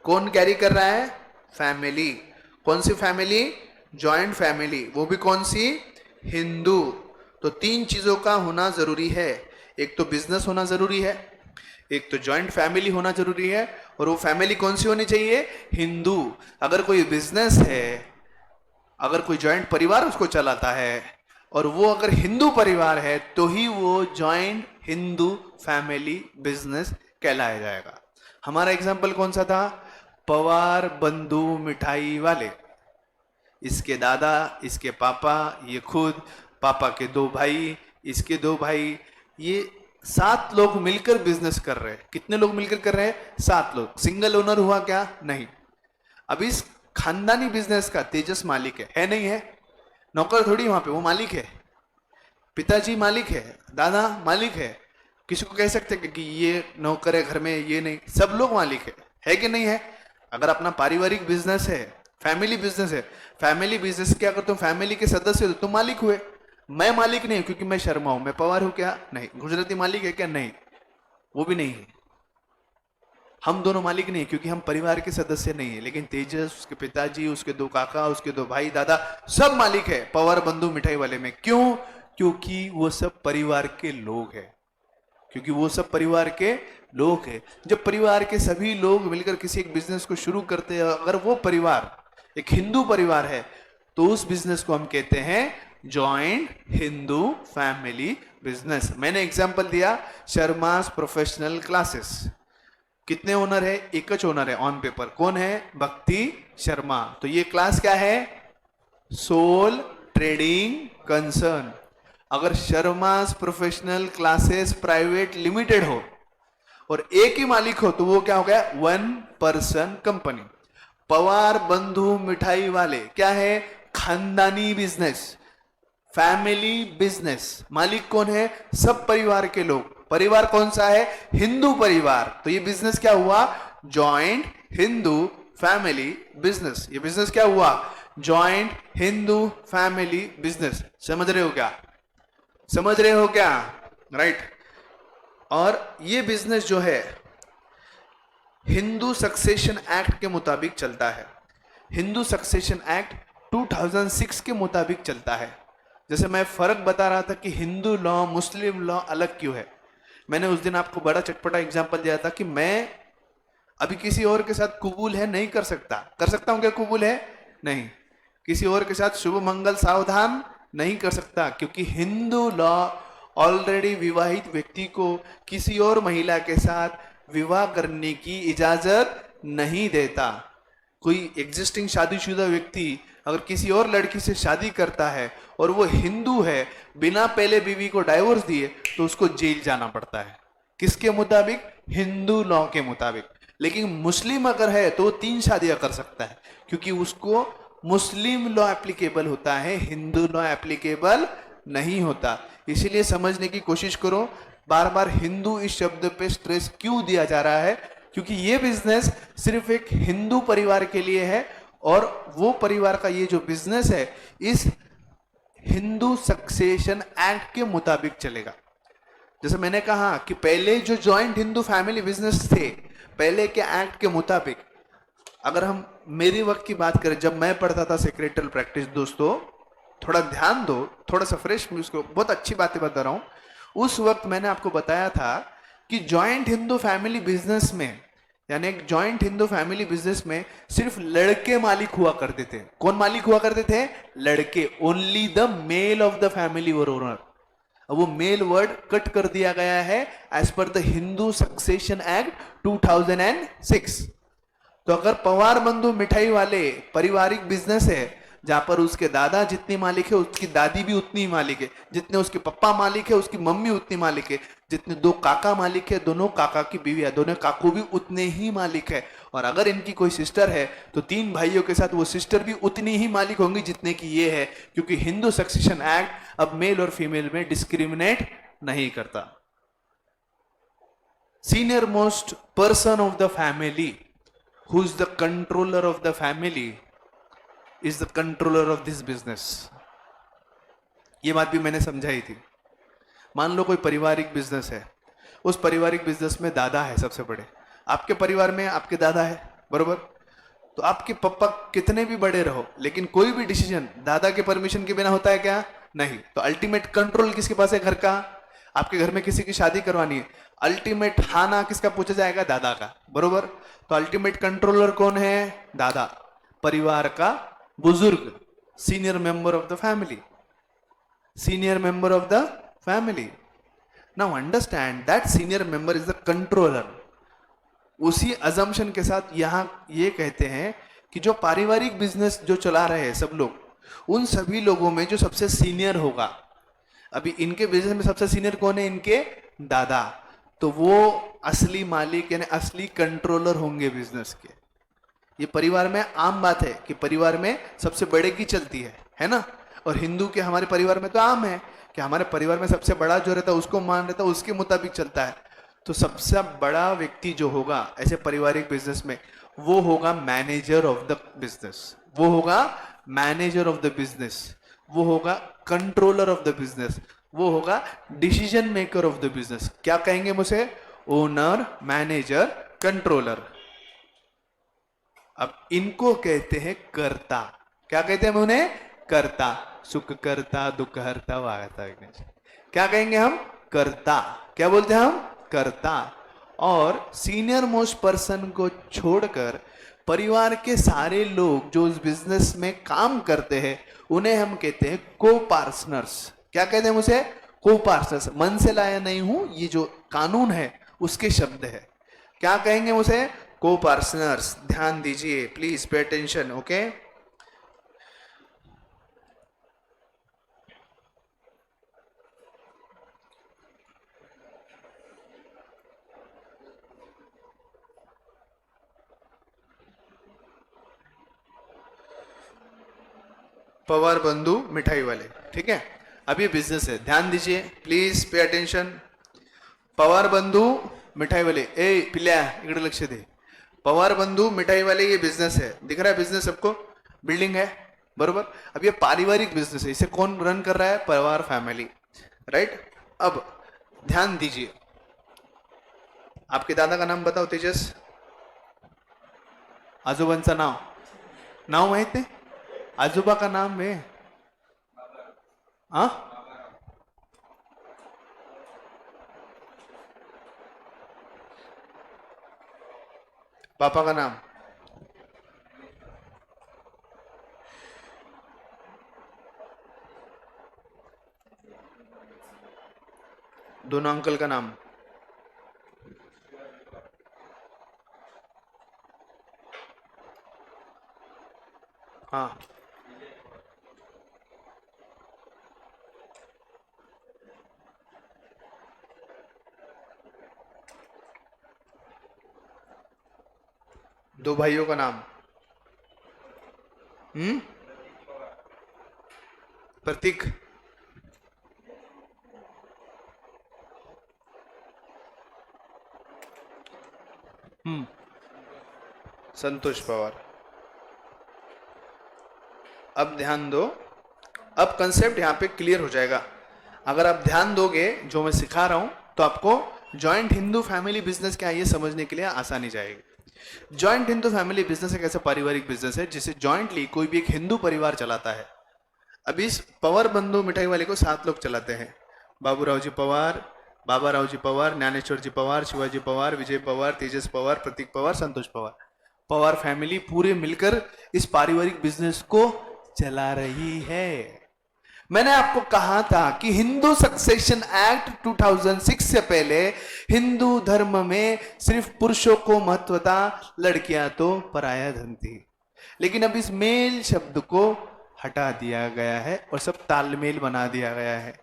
कौन कैरी कर रहा है? फैमिली। कौन सी फैमिली? जॉइंट फैमिली, वो भी कौन सी? हिंदू। तो 3 चीजों का होना जरूरी है। एक तो बिजनेस होना जरूरी है, एक तो जॉइंट फैमिली होना जरूरी है, और वो फैमिली कौन सी होनी चाहिए? हिंदू। अगर कोई बिजनेस है, अगर कोई जॉइंट परिवार उसको चलाता है और वो अगर हिंदू परिवार है तो ही वो जॉइंट हिंदू फैमिली बिजनेस कहलाया जाएगा। हमारा एग्जाम्पल कौन सा था? पवार बंधु मिठाई वाले। इसके दादा, इसके पापा, ये खुद, पापा के 2 भाई, इसके 2 भाई, ये 7 लोग मिलकर बिजनेस कर रहे हैं। कितने लोग मिलकर कर रहे हैं? 7 लोग। सिंगल ओनर हुआ क्या? नहीं। अब इस खानदानी बिजनेस का तेजस मालिक है नहीं है? नौकर थोड़ी वहां पे, वो मालिक है। पिताजी मालिक है, दादा मालिक है। किसी को कह सकते हैं कि ये नौकर है घर में, ये नहीं, सब लोग मालिक है कि नहीं है? अगर अपना पारिवारिक बिजनेस है, फैमिली बिजनेस है, फैमिली बिजनेस के अगर तुम फैमिली के सदस्य हो तो तुम मालिक हुए। मैं मालिक नहीं हूं क्योंकि मैं शर्मा हूं। मैं पवार हूं क्या? नहीं। गुजराती मालिक है क्या? नहीं, वो भी नहीं है। हम दोनों मालिक नहीं क्योंकि हम परिवार के सदस्य नहीं है। लेकिन तेजस, उसके पिताजी, उसके 2 काका, उसके 2 भाई, दादा, सब मालिक है पवार बंधु मिठाई वाले में। क्यों? क्योंकि वो सब परिवार के लोग हैं। क्योंकि वो सब परिवार के लोग हैं। जब परिवार के सभी लोग मिलकर किसी एक बिजनेस को शुरू करते हैं, अगर वो परिवार एक हिंदू परिवार है तो उस बिजनेस को हम कहते हैं जॉइंट हिंदू फैमिली बिजनेस। मैंने एग्जांपल दिया शर्मास प्रोफेशनल क्लासेस। कितने ओनर है? एक ही ओनर है ऑन पेपर। कौन है? भक्ति शर्मा। तो ये क्लास क्या है? Sole trading concern. अगर Sharma's professional classes private limited हो और एक ही मालिक हो तो वो क्या हो गया? 1 पर्सन कंपनी। पवार बंधु मिठाई वाले क्या है? खानदानी बिजनेस, फैमिली बिजनेस। मालिक कौन है? सब परिवार के लोग। परिवार कौन सा है? हिंदू परिवार। तो ये बिजनेस क्या हुआ? Joint Hindu family business. ये बिजनेस क्या हुआ? Joint Hindu family business. समझ रहे हो क्या? समझ रहे हो क्या? राइट। और ये बिजनेस जो है हिंदू सक्सेशन एक्ट के मुताबिक चलता है। हिंदू सक्सेशन एक्ट 2006 के मुताबिक चलता है। जैसे मैं फर्क बता रहा था कि हिंदू लॉ मुस्लिम लॉ अलग क्यों है, मैंने उस दिन आपको बड़ा चटपटा एग्जांपल दिया था कि मैं अभी किसी और के साथ कुबूल है नहीं कर सकता। कर सकता हूं क्या कुबूल है? नहीं। किसी और के साथ शुभ मंगल सावधान नहीं कर सकता, क्योंकि हिंदू लॉ ऑलरेडी विवाहित व्यक्ति को किसी और महिला के साथ विवाह करने की इजाजत नहीं देता। कोई एग्जिस्टिंग शादीशुदा व्यक्ति अगर किसी और लड़की से शादी करता है और वो हिंदू है, बिना पहले बीवी को डाइवोर्स दिए, तो उसको जेल जाना पड़ता है। किसके मुताबिक? हिंदू लॉ के मुताबिक। लेकिन मुस्लिम अगर है तो वो 3 शादियां कर सकता है, क्योंकि उसको मुस्लिम लॉ एप्लीकेबल होता है, हिंदू लॉ एप्लीकेबल नहीं होता। इसीलिए समझने की कोशिश करो, बार बार हिंदू इस शब्द पे स्ट्रेस क्यों दिया जा रहा है, क्योंकि ये बिजनेस सिर्फ एक हिंदू परिवार के लिए है, और वो परिवार का ये जो बिजनेस है इस हिंदू सक्सेशन एक्ट के मुताबिक चलेगा। जैसे मैंने कहा कि पहले जो जॉइंट हिंदू फैमिली बिजनेस थे, पहले के एक्ट के मुताबिक, अगर हम मेरे वक्त की बात करें, जब मैं पढ़ता था सेक्रेटल प्रैक्टिस, दोस्तों थोड़ा ध्यान दो, थोड़ा सा फ्रेश, उसको बहुत अच्छी बातें बता रहा हूं। उस वक्त मैंने आपको बताया था कि जॉइंट हिंदू फैमिली बिजनेस में, यानी एक जॉइंट हिंदू फैमिली बिजनेस में सिर्फ लड़के मालिक हुआ करते थे। कौन मालिक हुआ करते थे? लड़के। Only the male of the family were owner. अब वो मेल वर्ड कट कर दिया गया है as per the Hindu succession act 2006। तो अगर पवार बंधु मिठाई वाले पारिवारिक बिजनेस है, जहां पर उसके दादा जितनी मालिक है उसकी दादी भी उतनी ही मालिक है, जितने उसके पप्पा मालिक है उसकी मम्मी उतनी मालिक है, जितने 2 काका मालिक है दोनों काका की बीवी है, दोनों काकू भी उतने ही मालिक है। और अगर इनकी कोई सिस्टर है तो 3 भाइयों के साथ वो सिस्टर भी उतनी ही मालिक होंगी जितने की ये है, क्योंकि हिंदू सक्सेशन एक्ट अब मेल और फीमेल में डिस्क्रिमिनेट नहीं करता। Senior most person of the family, who is the controller of the family, is the controller of this business। ये बात भी मैंने समझाई थी। मान लो कोई पारिवारिक बिजनेस है, उस पारिवारिक बिजनेस में दादा है सबसे बड़े, आपके परिवार में आपके दादा है, बरोबर? तो आपके पापा कितने भी बड़े रहो, लेकिन कोई भी डिसीजन दादा के परमिशन के बिना होता है क्या? नहीं। तो अल्टीमेट कंट्रोल किसके पास है घर का? आपके घर में किसी की शादी करवानी है, अल्टीमेट हाँ ना किसका पूछा जाएगा? दादा का, बरोबर? तो अल्टीमेट कंट्रोलर कौन है? दादा, परिवार का बुजुर्ग, senior member of the family, senior member of the family. Now understand that senior member is the controller. उसी अजम्पशन के साथ यहां ये कहते हैं कि जो पारिवारिक बिजनेस जो चला रहे हैं सब लोग, उन सभी लोगों में जो सबसे सीनियर होगा, अभी इनके बिजनेस में सबसे सीनियर कौन है? इनके दादा। तो वो असली मालिक यानी असली कंट्रोलर होंगे बिजनेस के। ये परिवार में आम बात है कि परिवार में सबसे बड़े की चलती है ना? और हिंदू के हमारे परिवार में तो आम है कि हमारे परिवार में सबसे बड़ा जो रहता है उसको मान रहता है, उसके मुताबिक चलता है। तो सबसे बड़ा व्यक्ति जो होगा ऐसे पारिवारिक बिजनेस में, वो होगा मैनेजर ऑफ द बिजनेस, वो होगा मैनेजर ऑफ द बिजनेस, वो होगा कंट्रोलर ऑफ द बिजनेस, वो होगा decision maker of the business. क्या कहेंगे मुझे? Owner, manager, controller. अब इनको कहते हैं कर्ता। क्या कहते हैं उन्हें? कर्ता। सुख करता, दुख हरता, वाहता। क्या कहेंगे हम? कर्ता। क्या बोलते हैं हम? कर्ता। और सीनियर मोस्ट पर्सन को छोड़कर परिवार के सारे लोग जो उस बिजनेस में काम करते हैं उन्हें हम कहते हैं को पार्टनर्स। क्या कहते हैं उसे? को पार्टनर्स। मन से लाया नहीं हूं, ये जो कानून है उसके शब्द है। क्या कहेंगे उसे? को पार्टनर्स। ध्यान दीजिए, please pay attention, okay? Pawar बंधु मिठाई वाले, ठीक है? अब ये बिजनेस है, ध्यान दीजिए, प्लीज पे अटेंशन। पवार बंधु मिठाई वाले, ए पिल्या इकडे लक्ष दे। पवार बंधु मिठाई वाले ये बिजनेस है, दिख रहा है बिजनेस सबको? बिल्डिंग है, बरोबर? अब ये पारिवारिक बिजनेस है, इसे कौन रन कर रहा है? Pawar family, right? अब ध्यान दीजिए, आपके दादा का नाम बताओ तेजस। आजोबांचं नाव, नाव माहित नाही? आजोबा का नाम है? हाँ? पापा का नाम? दोनों अंकल का नाम? हाँ। दो भाइयों का नाम। हम्म। प्रतीक। हम्म। संतोष पवार। अब ध्यान दो, अब कंसेप्ट यहां पे क्लियर हो जाएगा। अगर आप ध्यान दोगे जो मैं सिखा रहा हूं तो आपको जॉइंट हिंदू फैमिली बिजनेस क्या है ये समझने के लिए आसानी जाएगी। जॉइंट हिंदू फैमिली बिजनेस एक ऐसा पारिवारिक बिजनेस है जिसे जॉइंटली कोई भी एक हिंदू परिवार चलाता है। अब इस पवार बंधु मिठाई वाले को 7 लोग चलाते हैं। बाबूराव जी पवार, बाबा राव जी पवार, ज्ञानेश्वर जी पवार, शिवाजी पवार, विजय पवार, तेजस पवार, प्रतीक पवार, संतोष पवार। पवार फैमिली पूरे मिलकर इस पारिवारिक बिजनेस को चला रही है। मैंने आपको कहा था कि हिंदू सक्सेशन एक्ट 2006 से पहले हिंदू धर्म में सिर्फ पुरुषों को महत्व था, लड़कियां तो पराया धन थी। लेकिन अब इस मेल शब्द को हटा दिया गया है और सब तालमेल बना दिया गया है।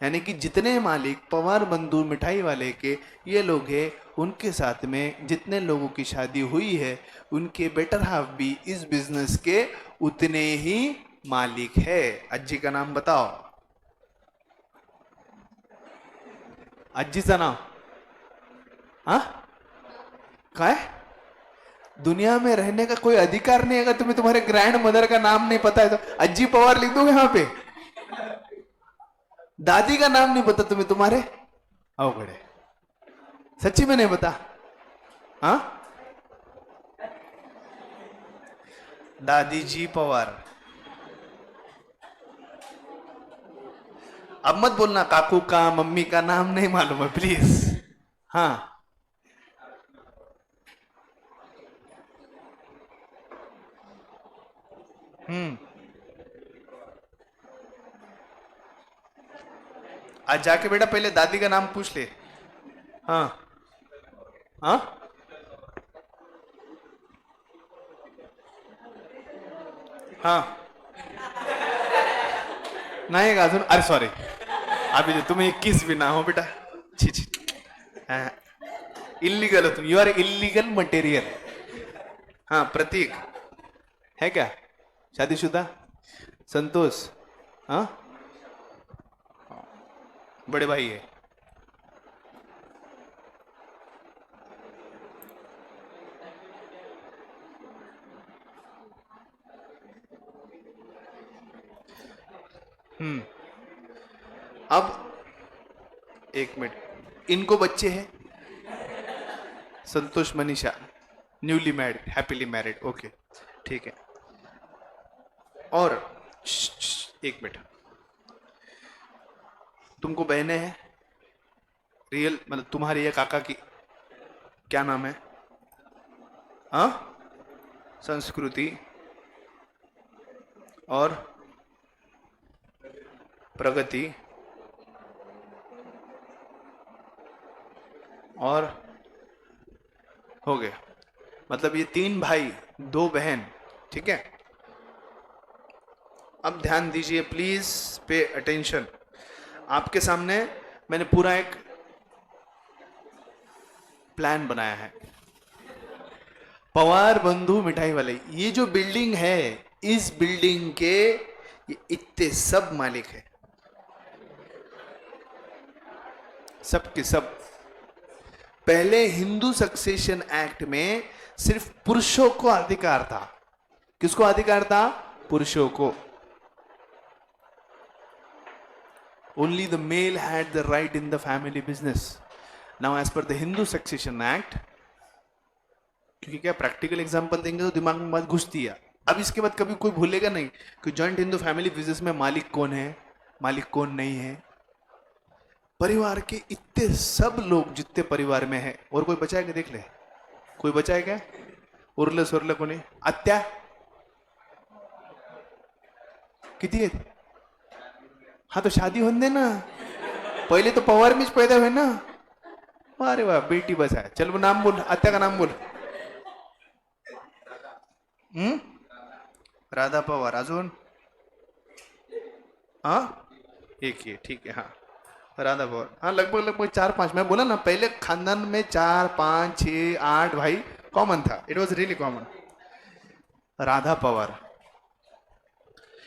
यानी कि जितने मालिक पवार बंधु मिठाई वाले के ये लोग हैं, उनके साथ में जितने लोगों की शादी हुई है उनके बेटर हाफ भी इस बिजनेस के उतने ही मालिक है। अज्जी का नाम बताओ। अज्जीचा नाव हा काय? दुनिया में रहने का कोई अधिकार नहीं अगर तुम्हें तुम्हारे ग्रैंड मदर का नाम नहीं पता है तो। अज्जी पवार लिख दोगे यहां पे? दादी का नाम नहीं पता तुम्हें तुम्हारे? अवघड़ है, सच्ची में नहीं पता। हाँ, दादी जी पवार। अब मत बोलना काकू का मम्मी का नाम नहीं मालूम है प्लीज। हाँ, हम्म। आज जाके बेटा पहले दादी का नाम पूछ ले। हाँ। हाँ, हाँ, नाही का अजून? अरे सॉरी, अभी जो तुम्हें 21 भी ना हो बेटा। छी छी, इलीगल हो तुम, यू आर इलीगल मटेरियल। हाँ, प्रतीक है क्या शादीशुदा? संतोष, हाँ, बड़े भाई है। अब एक मिनट, इनको बच्चे हैं? Santosh Manisha newly married, happily married, okay ठीक है। और एक मिनट, तुमको बहनें हैं रियल, मतलब तुम्हारी या काका की? क्या नाम है? हाँ, संस्कृति और प्रगति और हो गया। मतलब ये 3 भाई 2 बहन, ठीक है। अब ध्यान दीजिए प्लीज, पे अटेंशन। आपके सामने मैंने पूरा एक प्लान बनाया है। पवार बंधु मिठाई वाले, ये जो बिल्डिंग है, इस बिल्डिंग के ये इतने सब मालिक है, सब के सब। पहले हिंदू सक्सेशन एक्ट में सिर्फ पुरुषों को अधिकार था। किसको अधिकार था? पुरुषों को। Only the male had the right in the family business. Now as per the Hindu Succession Act, क्योंकि क्या प्रैक्टिकल एग्जांपल देंगे तो दिमाग में बात घुसती है। अब इसके बाद कभी कोई भूलेगा नहीं कि जॉइंट हिंदू फैमिली बिजनेस में मालिक कौन है, मालिक कौन नहीं है। परिवार के इतने सब लोग जितने परिवार में है, और कोई बचा है क्या? देख ले, कोई बचा है क्या? उरलं सुरलं कोणी? आत्या किती आहेत? हाँ तो शादी होने देना, पहले तो पवार में पैदा हुए ना। अरे वाह, बेटी बस है। चल वो नाम बोल, आत्या का नाम बोल। राधा पवार, अजून? हाँ, एक ही, ठीक है। हाँ, राधा पवार, हाँ लगभग लगभग 4-5। मैं बोला ना पहले खानदान में 4, 5, 6, 8 भाई कॉमन था, it was really common. Radha Pawar,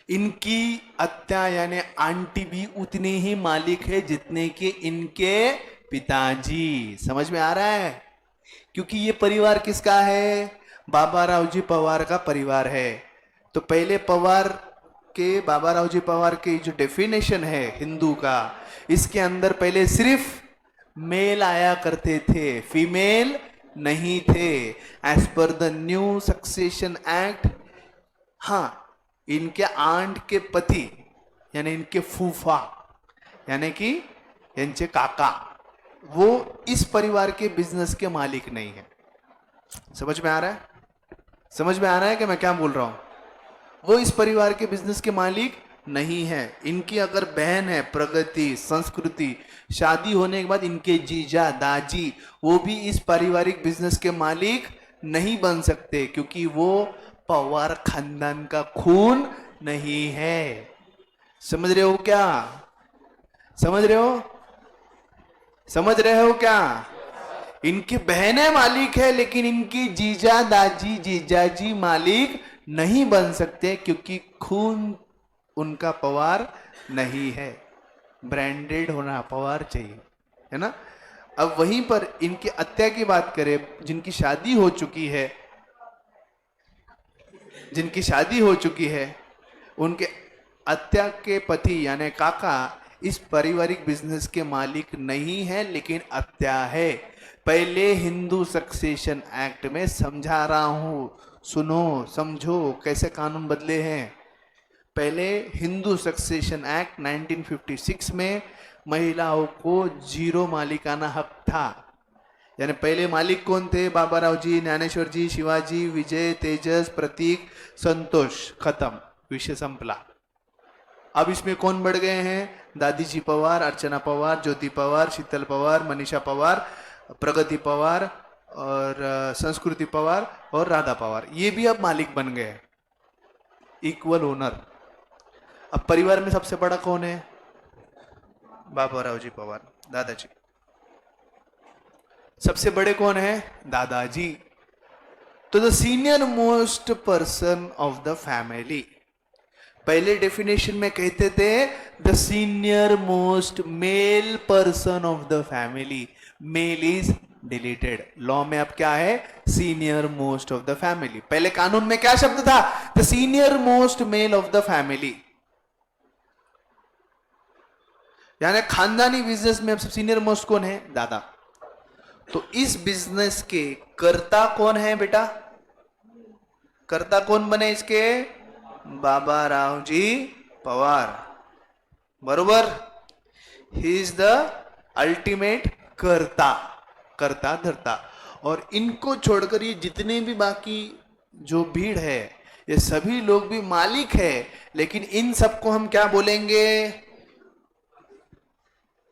इनकी अत्या यानी आंटी भी उतनी ही मालिक है जितने के इनके पिताजी। समझ में आ रहा है? क्योंकि ये परिवार किसका है? बाबा रावजी पवार का परिवार है। तो पहले पवार के, बाबा रावजी पवार की जो डेफिनेशन है हिंदू का, इसके अंदर पहले सिर्फ मेल आया करते थे, फीमेल नहीं थे। As per the new succession act, हाँ, इनके आंट के पति यानी इनके फूफा यानी कि इनके काका, वो इस परिवार के बिजनेस के मालिक नहीं है। समझ में आ रहा है? समझ में आ रहा है कि मैं क्या बोल रहा हूं? वो इस परिवार के बिजनेस के मालिक नहीं है। इनकी अगर बहन है प्रगति, संस्कृति, शादी होने के बाद इनके जीजा दाजी, वो भी इस पारिवारिक बिजनेस के मालिक नहीं बन सकते, क्योंकि वो पवार खानदान का खून नहीं है। समझ रहे हो क्या? समझ रहे हो? समझ रहे हो क्या? इनकी बहनें मालिक है, लेकिन इनकी जीजा दाजी जीजाजी मालिक नहीं बन सकते, क्योंकि खून उनका पवार नहीं है। ब्रांडेड होना पवार चाहिए, है ना? अब वहीं पर इनकी अत्या की बात करें, जिनकी शादी हो चुकी है, जिनकी शादी हो चुकी है, उनके अत्या के पति यानी काका इस पारिवारिक बिजनेस के मालिक नहीं है, लेकिन अत्या है। पहले हिंदू सक्सेशन एक्ट में समझा रहा हूं, सुनो समझो कैसे कानून बदले हैं। पहले हिंदू सक्सेशन एक्ट 1956 में महिलाओं को 0 मालिकाना हक था। यानी पहले मालिक कौन थे? बाबाराव जी, ज्ञानेश्वर जी, शिवाजी, विजय, तेजस, प्रतीक, संतोष, खत्म, विषय संपला। अब इसमें कौन बढ़ गए हैं? दादी जी पवार, अर्चना पवार, ज्योति पवार, शीतल पवार, मनीषा पवार, प्रगति पवार और संस्कृति पवार और राधा पवार, ये भी अब मालिक बन गए, इक्वल ओनर। अब परिवार में सबसे बड़ा कौन है? बाबूराव जी पवार, दादाजी। सबसे बड़े कौन है? दादाजी। तो the senior most person of the family, पहले डेफिनेशन में कहते थे the senior most male person of the family. Male is deleted, law में अब क्या है? Senior most of the family. पहले कानून में क्या शब्द था? The senior most male of the family. यानी खानदानी बिजनेस में अब सीनियर मोस्ट कौन है? दादा। तो इस बिजनेस के कर्ता कौन है बेटा? कर्ता कौन बने इसके? बाबा राव जी पवार, बरोबर? ही इज द अल्टीमेट कर्ता, कर्ता धर्ता। और इनको छोड़कर ये जितने भी बाकी जो भीड़ है, ये सभी लोग भी मालिक है, लेकिन इन सबको हम क्या बोलेंगे?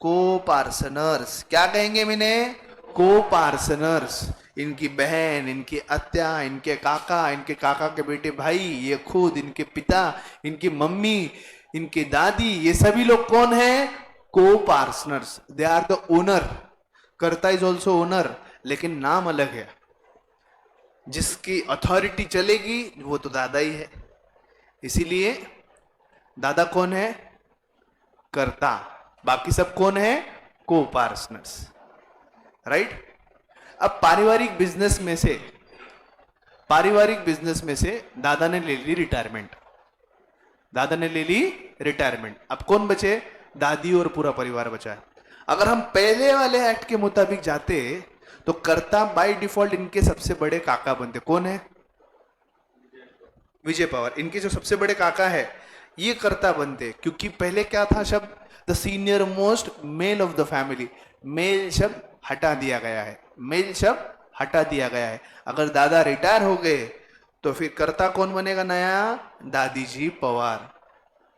को पार्सनर्स। क्या कहेंगे मैंने? को पार्सनर्स। इनकी बहन, इनकी अत्या, इनके काका के बेटे भाई, ये खुद, इनके पिता, इनकी मम्मी, इनकी दादी, ये सभी लोग कौन है? Co partners. They are the owner. Karta is also owner, लेकिन नाम अलग है। जिसकी अथॉरिटी चलेगी वो तो दादा ही है। इसीलिए दादा कौन है? कर्ता। बाकी सब कौन है? Co partners, right? अब पारिवारिक बिजनेस में से दादा ने ले ली रिटायरमेंट। दादा ने ले ली रिटायरमेंट। अब कौन बचे? दादी और पूरा परिवार बचा है। अगर हम पहले वाले एक्ट के मुताबिक जाते तो कर्ता बाय डिफॉल्ट इनके सबसे बड़े काका बनते। कौन है? विजय पवार। इनके जो सबसे बड़े काका है ये कर्ता बनते, क्योंकि पहले क्या था शब्द? The senior most male of the family. Male शब्द हटा दिया गया है, मेल शब्द हटा दिया गया है। अगर दादा रिटायर हो गए तो फिर कर्ता कौन बनेगा नया? दादी जी पवार,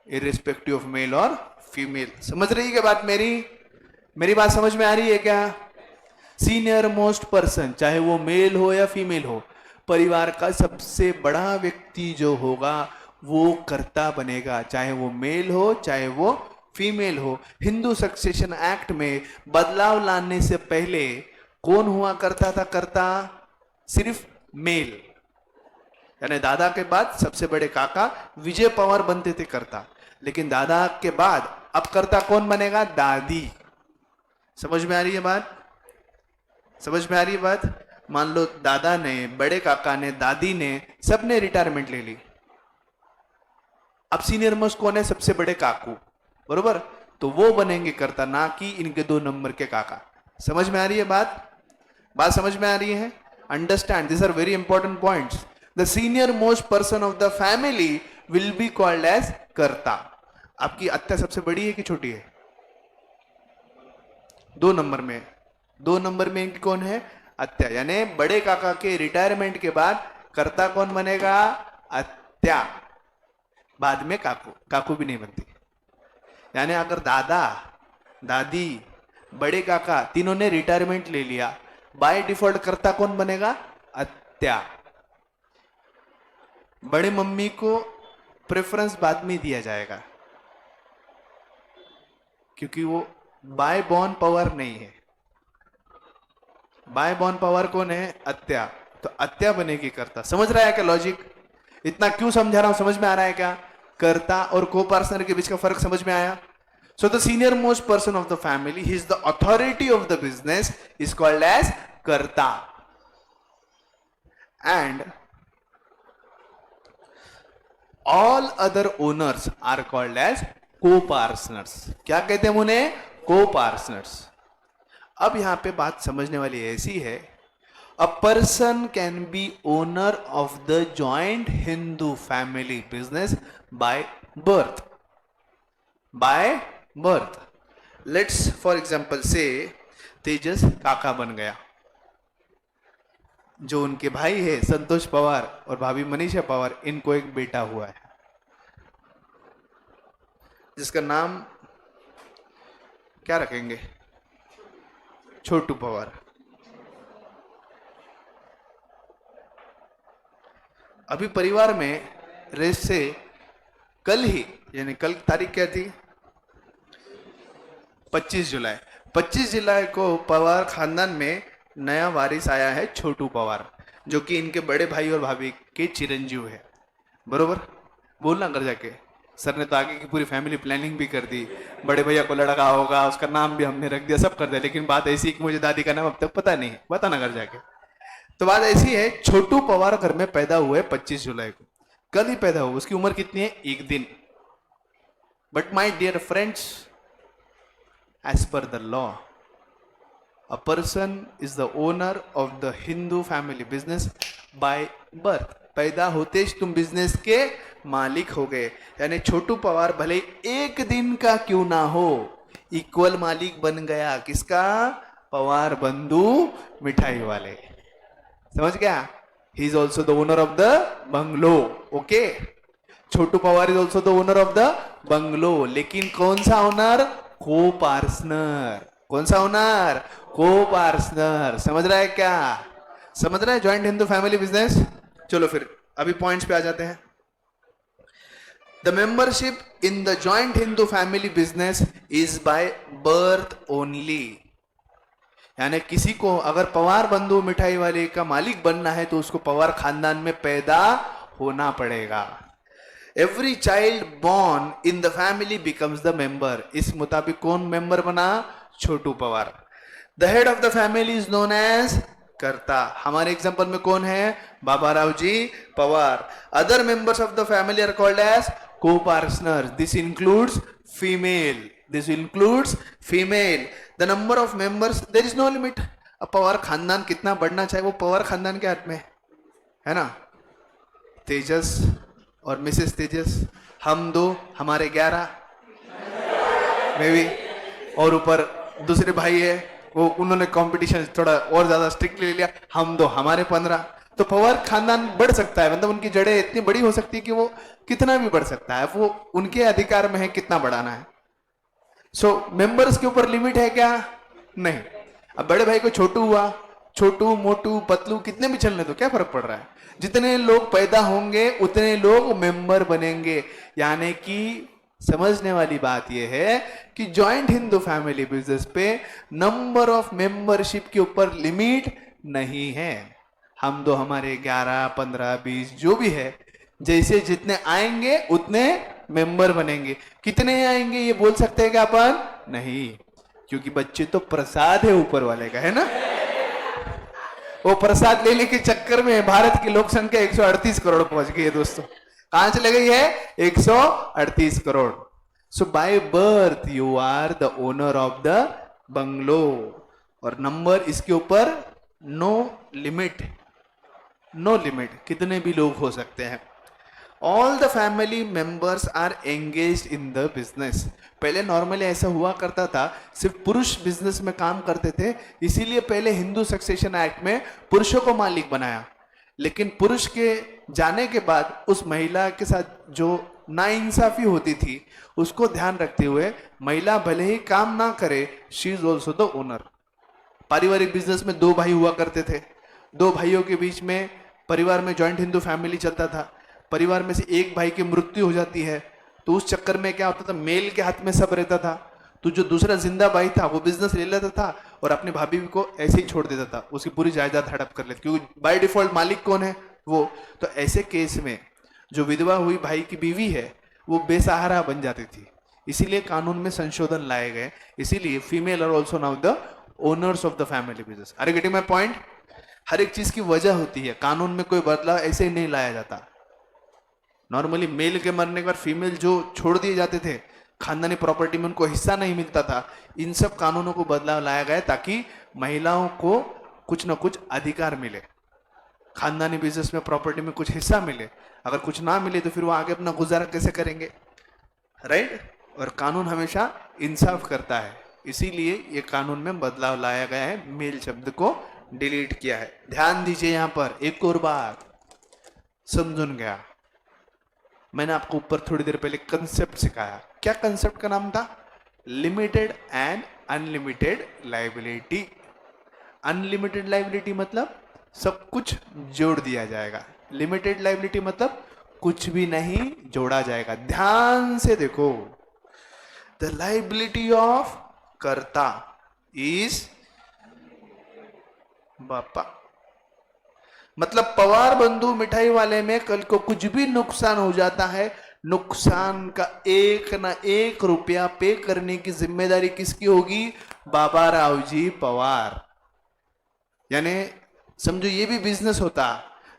इररिस्पेक्टिव ऑफ मेल और फीमेल। समझ रही है क्या बात? मेरी बात समझ में आ रही है क्या? सीनियर मोस्ट पर्सन, चाहे वो मेल हो या फीमेल हो, परिवार का सबसे बड़ा व्यक्ति जो होगा वो कर्ता बनेगा, चाहे वो मेल हो चाहे वो फीमेल हो। हिंदू सक्सेशन एक्ट में बदलाव लाने से पहले कौन हुआ करता था कर्ता? सिर्फ मेल, यानी दादा के बाद सबसे बड़े काका विजय पवार बनते थे कर्ता, लेकिन दादा के बाद अब कर्ता कौन बनेगा? दादी। समझ में आ रही है बात? समझ में आ रही है बात? मान लो दादा ने, बड़े काका ने, दादी ने, सबने रिटायरमेंट ले ली, अब सीनियर मोस्ट कौन है? सबसे बड़े काकू, बरोबर? तो वो बनेंगे कर्ता, ना कि इनके 2 नंबर के काका। समझ में आ रही है बात? बात समझ में आ रही है? Understand, this are very important points. The senior most person of the family will be called as karta. आपकी अत्या सबसे बड़ी है कि छोटी है? 2 नंबर में। 2 नंबर में इनकी कौन है? अत्या। यानी बड़े काका के रिटायरमेंट के बाद कर्ता कौन बनेगा? अत्या। बाद में काकू। काकू भी नहीं बनती। यानी अगर दादा, दादी, बड़े काका तीनों ने रिटायरमेंट ले लिया, बाय डिफॉल्ट कर्ता कौन बनेगा? अत्या। बड़े मम्मी को प्रेफरेंस बाद में दिया जाएगा, क्योंकि वो बाय बॉर्न पावर नहीं है। बाय बॉर्न पावर कौन है? अत्या। तो अत्या बनेगी कर्ता। समझ रहा है क्या लॉजिक? इतना क्यों समझा रहा हूं, समझ में आ रहा है क्या? कर्ता और को पार्टनर के बीच का फर्क समझ में आया? So the senior most person of the family, he is the authority of the business, is called as karta. And all other owners are called as co partners. क्या कहते हैं उन्हें? को पार्टनर्स। अब यहां पे बात समझने वाली ऐसी है, a person can be owner of the joint Hindu family business by birth. By birth. Let's for example say तेजस काका बन गया। जो उनके भाई है संतोष पवार और भाभी मनीषा पवार, इनको एक बेटा हुआ है जिसका नाम क्या रखेंगे? छोटू पवार। अभी परिवार में रेस से कल ही, यानी कल तारीख क्या थी? 25 जुलाई। 25 जुलाई को पवार खानदान में नया वारिस आया है, छोटू पवार, जो कि इनके बड़े भाई और भाभी के चिरंजीव है। बरोबर? बोलना कर जाके, सर ने तो आगे की पूरी फैमिली प्लानिंग भी कर दी, बड़े भैया को लड़का होगा, उसका नाम भी हमने रख दिया, सब कर दिया, लेकिन बात ऐसी कि मुझे दादी का नाम अब तक पता नहीं है। बताना कर जाके। तो बात ऐसी है, छोटू पवार घर में पैदा हुए 25 जुलाई को, कल ही पैदा हुआ। उसकी उम्र कितनी है? 1 दिन। But my dear friends, as per the law, a person is the owner of the Hindu family business by birth. पैदा होते ही तुम बिजनेस के मालिक हो गए। यानी छोटू पवार भले 1 दिन का क्यों ना हो, इक्वल मालिक बन गया। किसका? पवार बंधु मिठाई वाले। समझ गया? He is also the owner of the bungalow. Okay, Chhotu Pawar is also the owner of the bungalow, लेकिन कौन सा ओनर? को पार्टनर। कौन सा ओनर? को पार्टनर। समझ रहा है क्या? समझ रहा है ज्वाइंट हिंदू फैमिली बिजनेस? चलो फिर अभी पॉइंट्स पे आ जाते हैं। The membership in the joint Hindu family business is by birth only. यानी किसी को अगर पवार बंधु मिठाई वाले का मालिक बनना है तो उसको पवार खानदान में पैदा होना पड़ेगा। Every child born in the family becomes the member. इस मुताबिक कौन मेंबर बना? Chhotu Pawar. The head of the family is known as karta. हमारे एग्जांपल में कौन है? Baba Rao ji Pawar. Other members of the family are called as co partners. This includes female. This includes female. The number of members, there is no limit. अब पवार खानदान कितना बढ़ना चाहिए वो पवार खानदान के हाथ में है ना। तेजस और मिसेस तेजस, हम 2, हमारे 11 मे भी, और ऊपर दूसरे भाई है वो, उन्होंने कंपटीशन थोड़ा और ज्यादा स्ट्रिक्टली ले लिया, हम 2, हमारे 15। तो पवार खानदान बढ़ सकता है, मतलब उनकी जड़ें इतनी बड़ी हो सकती है कि वो कितना भी बढ़ सकता है। वो उनके अधिकार में है कितना बढ़ाना है। सो मेंबर्स के ऊपर लिमिट है क्या? नहीं। अब बड़े भाई को छोटू हुआ, छोटू मोटू पतलू कितने भी चलने दो, क्या फर्क पड़ रहा है? जितने लोग पैदा होंगे उतने लोग मेंबर बनेंगे। यानी कि समझने वाली बात यह है कि ज्वाइंट हिंदू फैमिली बिजनेस पे नंबर ऑफ मेंबरशिप के ऊपर लिमिट नहीं है। हम दो हमारे 11, 15, 20 जो भी है, जैसे जितने आएंगे उतने मेंबर बनेंगे। कितने आएंगे ये बोल सकते हैं क्या अपन? नहीं, क्योंकि बच्चे तो प्रसाद है ऊपर वाले का, है ना। वो प्रसाद लेने के चक्कर में भारत की लोक संख्या 138 करोड़ पहुंच गई है दोस्तों। कहां चले गई है? 138 crore. So by birth you are the owner of the bungalow, और नंबर इसके ऊपर नो लिमिट, नो लिमिट, कितने भी लोग हो सकते हैं। All the family members are engage in the business. पहले नॉर्मली ऐसा हुआ करता था, सिर्फ पुरुष बिजनेस में काम करते थे, इसीलिए पहले हिंदू सक्सेशन एक्ट में पुरुषों को मालिक बनाया। लेकिन पुरुष के जाने के बाद उस महिला के साथ जो नाइंसाफी होती थी, उसको ध्यान रखते हुए महिला भले ही काम ना करे, she is also the owner. पारिवारिक बिजनेस में दो भाई हुआ करते थे, दो भाइयों के बीच में परिवार में जॉइंट हिंदू फैमिली चलता था। परिवार में से एक भाई की मृत्यु हो जाती है, तो उस चक्कर में क्या होता था, मेल के हाथ में सब रहता था। तो जो दूसरा जिंदा भाई था वो बिजनेस ले लेता था और अपनी भाभी को ऐसे ही छोड़ देता था, उसकी पूरी जायदाद हड़प कर लेता, क्योंकि बाय डिफॉल्ट मालिक कौन है? वो। तो ऐसे केस में जो विधवा हुई भाई की बीवी है वो बेसहारा बन जाती थी, इसीलिए कानून में संशोधन लाए गए। इसीलिए female are also now the owners of the family business. Are you getting my point? हर एक चीज की वजह होती है, कानून में कोई बदलाव ऐसे ही नहीं लाया जाता। नॉर्मली मेल के मरने के बाद फीमेल जो छोड़ दिए जाते थे, खानदानी प्रॉपर्टी में उनको हिस्सा नहीं मिलता था, इन सब कानूनों को बदलाव लाया गया ताकि महिलाओं को कुछ ना कुछ अधिकार मिले, खानदानी बिजनेस में प्रॉपर्टी में कुछ हिस्सा मिले। अगर कुछ ना मिले तो फिर वो आगे अपना गुजारा कैसे करेंगे, राइट? और कानून हमेशा इंसाफ करता है, इसीलिए ये कानून में बदलाव लाया गया है, मेल शब्द को डिलीट किया है। ध्यान दीजिए यहां पर एक और बात, समझून गया। मैंने आपको ऊपर थोड़ी देर पहले कंसेप्ट सिखाया, क्या कंसेप्ट का नाम था? Limited and unlimited liability. Unlimited liability मतलब सब कुछ जोड़ दिया जाएगा, लिमिटेड लायबिलिटी मतलब कुछ भी नहीं जोड़ा जाएगा। ध्यान से देखो, द लायबिलिटी ऑफ कर्ता इज बापा, मतलब पवार बंधु मिठाई वाले में कल को कुछ भी नुकसान हो जाता है, नुकसान का एक ना एक रुपया पे करने की जिम्मेदारी किसकी होगी? बाबा राव जी पवार। यानी समझो ये भी बिजनेस होता,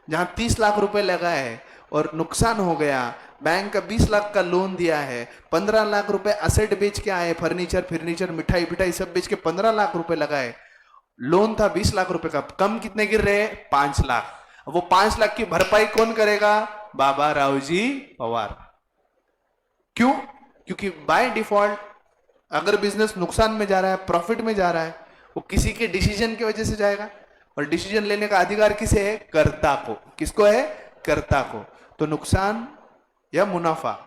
जहां 30 लाख रुपए लगा है और नुकसान हो गया, बैंक का 20 लाख का लोन दिया है, 15 लाख रुपए असेट बेच के आए, फर्नीचर मिठाई बिठाई सब बेच के 15 लाख रुपए लगाए, लोन था 20 लाख रुपए का, कम कितने गिर रहे? 5 लाख। वो 5 लाख की भरपाई कौन करेगा? बाबा राव जी पवार। क्यों? क्योंकि बाय डिफॉल्ट अगर बिजनेस नुकसान में जा रहा है, प्रॉफिट में जा रहा है, वो किसी के डिसीजन की वजह से जाएगा, और डिसीजन लेने का अधिकार किसे है? कर्ता को। किसको है? कर्ता को। तो नुकसान या मुनाफा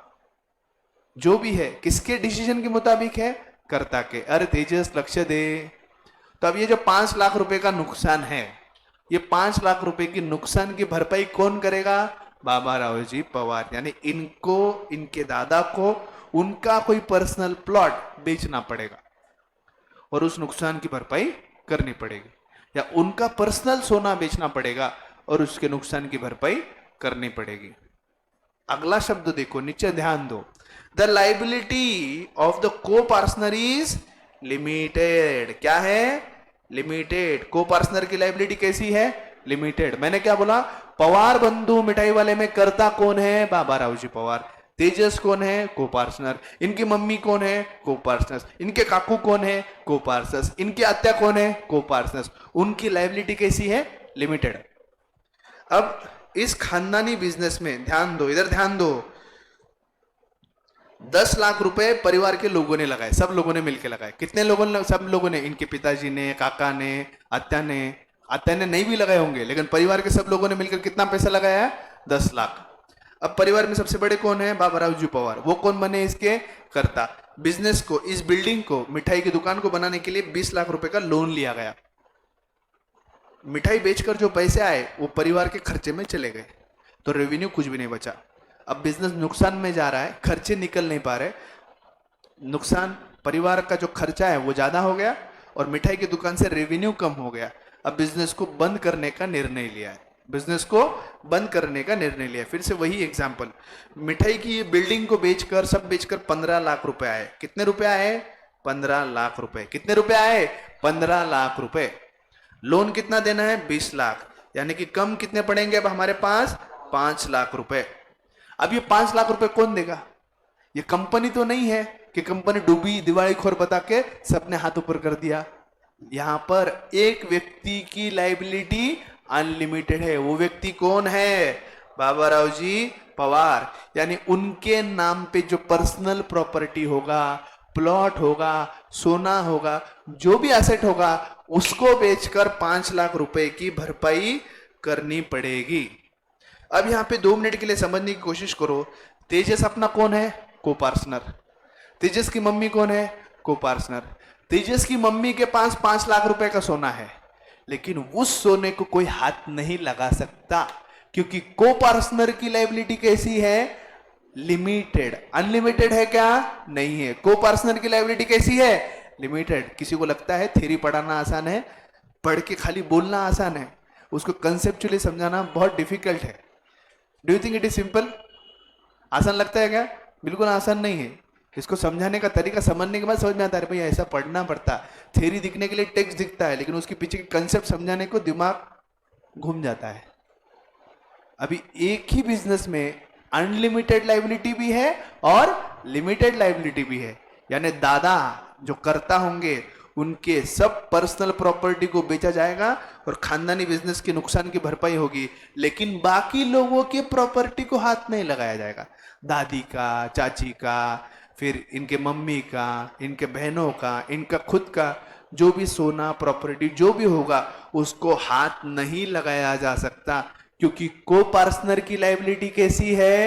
जो भी है किसके डिसीजन के मुताबिक है? कर्ता के। अरे तेजस लक्ष्य दे। तो अब ये जो 5 लाख रुपए का नुकसान है, ये 5 लाख रुपए की नुकसान की भरपाई कौन करेगा? बाबा राव जी पवार। यानी इनको, इनके दादा को उनका कोई पर्सनल प्लॉट बेचना पड़ेगा और उस नुकसान की भरपाई करनी पड़ेगी, या उनका पर्सनल सोना बेचना पड़ेगा और उसके नुकसान की भरपाई करनी पड़ेगी। अगला शब्द देखो, नीचे ध्यान दो, द लाइबिलिटी ऑफ द को पार्टनर इज लिमिटेड। क्या है? लिमिटेड। को पार्टनर की लाइबिलिटी कैसी है? लिमिटेड। मैंने क्या बोला? पवार बंधु मिठाई वाले में कर्ता कौन है? बाबा राव जी पवार। तेजस कौन है? को पार्टनर। इनकी मम्मी कौन है? को पार्टनर। इनके काकू कौन है? को पार्टनर। इनकी आत्या कौन है? को पार्टनर। उनकी लाइबिलिटी कैसी है? लिमिटेड। अब इस खानदानी बिजनेस में ध्यान दो, इधर ध्यान दो, 10 लाख रुपए परिवार के लोगों ने लगाए, सब लोगों ने मिलकर लगाए। कितने लोगों ने? सब लोगों ने। इनके पिताजी ने, काका ने, आत्या ने नहीं भी लगाए होंगे, लेकिन परिवार के सब लोगों ने मिलकर कितना पैसा लगाया है? 10 लाख। अब परिवार में सबसे बड़े कौन है? बाबा राव जी पवार। वो कौन बने? इसके कर्ता। बिजनेस को, इस बिल्डिंग को, मिठाई की दुकान को बनाने के लिए 20 लाख रुपए का लोन लिया गया। मिठाई बेचकर जो पैसे आए वो परिवार के खर्चे में चले गए, तो रेवेन्यू कुछ भी नहीं बचा। अब बिजनेस नुकसान में जा रहा है, खर्चे निकल नहीं पा रहे, नुकसान, परिवार का जो खर्चा है वो ज्यादा हो गया और मिठाई की दुकान से रेवेन्यू कम हो गया। अब बिजनेस को बंद करने का निर्णय लिया है, बिजनेस को बंद करने का निर्णय लिया। फिर से वही एग्जांपल, मिठाई की ये बिल्डिंग को बेचकर, सब बेचकर 15 लाख रुपए आए। कितने रुपए आए? 15 लाख रुपए। कितने रुपए आए? 15 लाख रुपए। लोन कितना देना है? 20 लाख, यानी कि कम कितने पड़ेंगे अब हमारे पास? 5 लाख रुपए। अब ये 5 लाख रुपए कौन देगा? ये कंपनी तो नहीं है कि कंपनी डूबी, दिवाळीखोर बता के सबने हाथ ऊपर कर दिया। यहां पर एक व्यक्ति की लायबिलिटी अनलिमिटेड है। वो व्यक्ति कौन है? बाबा राव जी पवार। यानी उनके नाम पे जो पर्सनल प्रॉपर्टी होगा, प्लॉट होगा, सोना होगा, जो भी एसेट होगा, उसको बेचकर 5 लाख रुपए की भरपाई करनी पड़ेगी। अब यहां पे 2 मिनट के लिए समझने की कोशिश करो। तेजस अपना कौन है? को पार्टनर। तेजस की मम्मी कौन है? को पार्टनर। तेजस की मम्मी के पास 5 लाख रुपए का सोना है, लेकिन उस सोने को कोई हाथ नहीं लगा सकता, क्योंकि को पार्टनर की लायबिलिटी कैसी है? लिमिटेड। अनलिमिटेड है क्या? नहीं है। को पार्टनर की लायबिलिटी कैसी है? लिमिटेड। किसी को लगता है थ्योरी पढ़ाना आसान है, पढ़ के खाली बोलना आसान है, उसको कंसेप्चुअली समझाना बहुत डिफिकल्ट है। Do you think it is simple? आसान लगता है क्या? बिल्कुल आसान नहीं है। इसको समझाने का तरीका समझने के बाद समझ में आता है भैया ऐसा पढ़ना पड़ता। थ्योरी दिखने के लिए टेक्स्ट दिखता है, लेकिन उसके पीछे के कंसेप्ट समझाने को दिमाग घूम जाता है। अभी एक ही बिजनेस में अनलिमिटेड लायबिलिटी भी है और लिमिटेड लायबिलिटी भी है। यानी दादा जो करता होंगे उनके सब पर्सनल प्रॉपर्टी को बेचा जाएगा और खानदानी बिजनेस के नुकसान की भरपाई होगी, लेकिन बाकी लोगों के प्रॉपर्टी को हाथ नहीं लगाया जाएगा। दादी का, चाची का, फिर इनके मम्मी का, इनके बहनों का, इनका खुद का जो भी सोना प्रॉपर्टी जो भी होगा उसको हाथ नहीं लगाया जा सकता, क्योंकि को पार्टनर की लायबिलिटी कैसी है?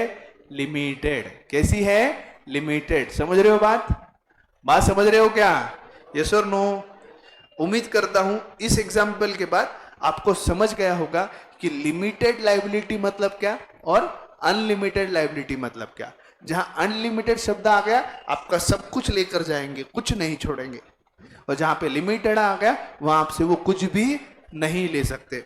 लिमिटेड। कैसी है? लिमिटेड। समझ रहे हो बात? बात समझ रहे हो क्या? यस और नो? उम्मीद करता हूं इस एग्जाम्पल के बाद आपको समझ गया होगा कि लिमिटेड लायबिलिटी मतलब क्या और अनलिमिटेड लायबिलिटी मतलब क्या। जहां अनलिमिटेड शब्द आ गया आपका सब कुछ लेकर जाएंगे, कुछ नहीं छोड़ेंगे, और जहां पे लिमिटेड आ गया वहां आपसे वो कुछ भी नहीं ले सकते।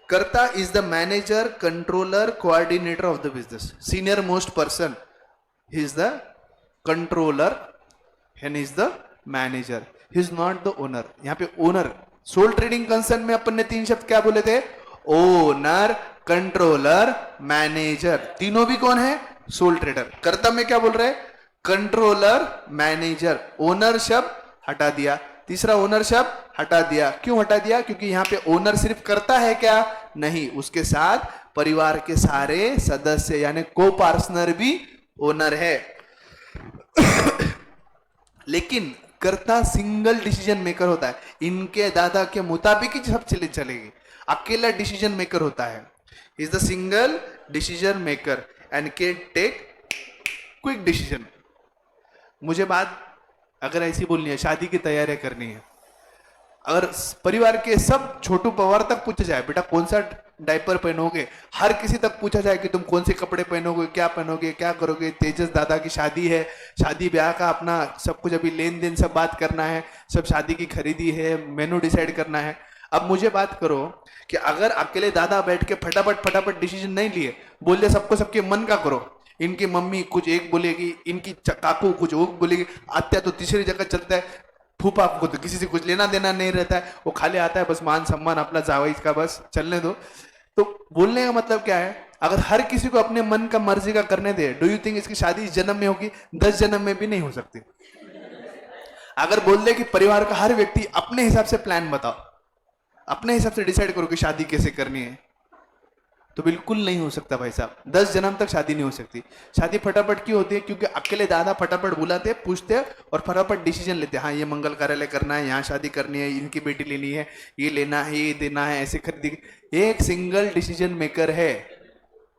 कर्ता is the manager, controller, coordinator of the business, senior most person. He is the controller and is the manager, he is not the owner. यहां पे ओनर, सोल ट्रेडिंग कंसर्न में अपन ने 3 शब्द क्या बोले थे? Owner, controller, manager. तीनों भी कौन है? Soul trader. कर्ता में क्या बोल रहे हैं? Controller, manager. ओनर शब्द हटा दिया, तीसरा ओनर शब्द हटा दिया। क्यों हटा दिया? क्योंकि यहां पे ओनर सिर्फ करता है क्या? नहीं, उसके साथ परिवार के सारे सदस्य यानी को पार्टनर भी ओनर है। लेकिन कर्ता सिंगल डिसीजन मेकर होता है। इनके दादा के मुताबिक ही सब चलेगी, अकेला डिसीजन मेकर होता है। Is the single decision maker and can take quick decision. मुझे बात अगर ऐसी बोलनी है, शादी की तैयारी करनी है, अगर परिवार के सब छोटू पवार तक पूछा जाए बेटा कौन सा डायपर पहनोगे, हर किसी तक पूछा जाए कि तुम कौन से कपड़े पहनोगे, क्या पहनोगे, क्या करोगे, तेजस दादा की शादी है, शादी ब्याह का अपना सब कुछ अभी लेन देन सब बात करना है, सब शादी की खरीदी है, मेनू डिसाइड करना है। अब मुझे बात करो कि अगर अकेले दादा बैठ के फटाफट डिसीजन नहीं लिए, बोले सबको सबके मन का करो, इनकी मम्मी कुछ एक बोलेगी, इनकी काकू कुछ वो बोलेगी, आत्या तो तीसरी जगह चलता है, फूफा को तो किसी से कुछ लेना देना नहीं रहता है, वो खाली आता है बस मान सम्मान अपना जावाई का बस चलने दो। तो बोलने का मतलब क्या है? अगर हर किसी को अपने मन का मर्जी का करने दे, डू यू थिंक इसकी शादी इस जन्म में होगी? 10 जन्म में भी नहीं हो सकती। अगर बोल दे कि परिवार का हर व्यक्ति अपने हिसाब से प्लान बताओ, अपने हिसाब से डिसाइड करो कि शादी कैसे करनी है, तो बिल्कुल नहीं हो सकता भाई साहब। 10 जन्म तक शादी नहीं हो सकती। शादी फटाफट क्यों होती है? क्योंकि अकेले दादा फटाफट बुलाते, पूछते और फटाफट डिसीजन लेते। हाँ ये मंगल कार्यालय करना है, यहाँ शादी करनी है, इनकी बेटी लेनी है, ये लेना है, ये देना है, ऐसे खरीदी। एक सिंगल डिसीजन मेकर है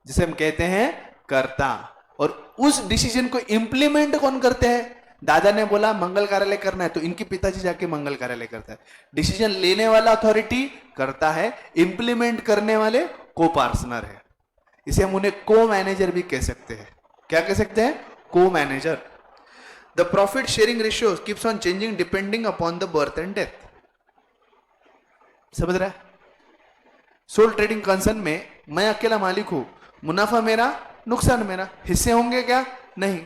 जिसे हम कहते हैं कर्ता, और उस डिसीजन को इंप्लीमेंट कौन करते हैं? दादा ने बोला मंगल कार्यालय करना है तो इनके पिताजी जाके मंगल कार्यालय करता है। डिसीजन लेने वाला अथॉरिटी करता है, इंप्लीमेंट करने वाले को पार्टनर है। इसे हम उन्हें को मैनेजर भी कह सकते हैं। क्या कह सकते हैं? को manager. The profit sharing ratio keeps on changing depending upon the birth and death. समझ रहा है? सोल ट्रेडिंग कंसर्न में मैं अकेला मालिक हूं, मुनाफा मेरा, नुकसान मेरा, हिस्से होंगे क्या? नहीं।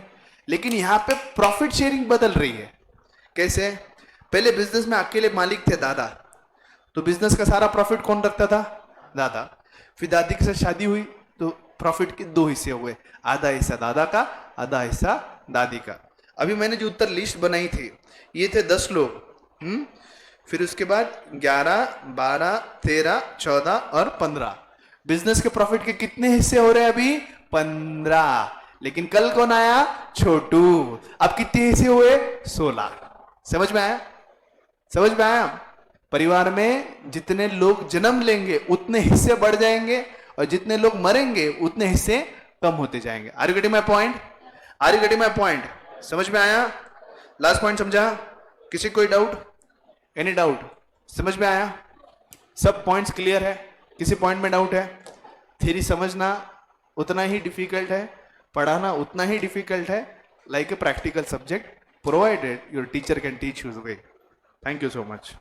लेकिन यहां पे प्रॉफिट शेयरिंग बदल रही है। कैसे? पहले बिजनेस में अकेले मालिक थे दादा, तो बिजनेस का सारा प्रॉफिट कौन रखता था? दादा। फिर दादी के साथ शादी हुई तो प्रॉफिट के दो हिस्से हुए, आधा हिस्सा दादा का, आधा हिस्सा दादी का। अभी मैंने जो उत्तर लिस्ट बनाई थी, ये थे 10 लोग। फिर उसके बाद 11, 12, 13, 14 और 15। बिजनेस के प्रॉफिट के कितने हिस्से हो रहे हैं अभी? 15। लेकिन कल कौन आया? छोटू। अब कितने हिस्से हुए? 16। समझ में आया? समझ में आया? परिवार में जितने लोग जन्म लेंगे उतने हिस्से बढ़ जाएंगे, और जितने लोग मरेंगे उतने हिस्से कम होते जाएंगे। Are you getting my point? Are you getting my point? समझ में आया? लास्ट पॉइंट समझा? किसी कोई डाउट? Any doubt? समझ में आया? सब पॉइंट्स क्लियर है? किसी पॉइंट में डाउट है? थ्योरी समझना उतना ही डिफिकल्ट है, पढ़ाना उतना ही डिफिकल्ट है, like a practical subject, provided your teacher can teach you the way. Thank you so much.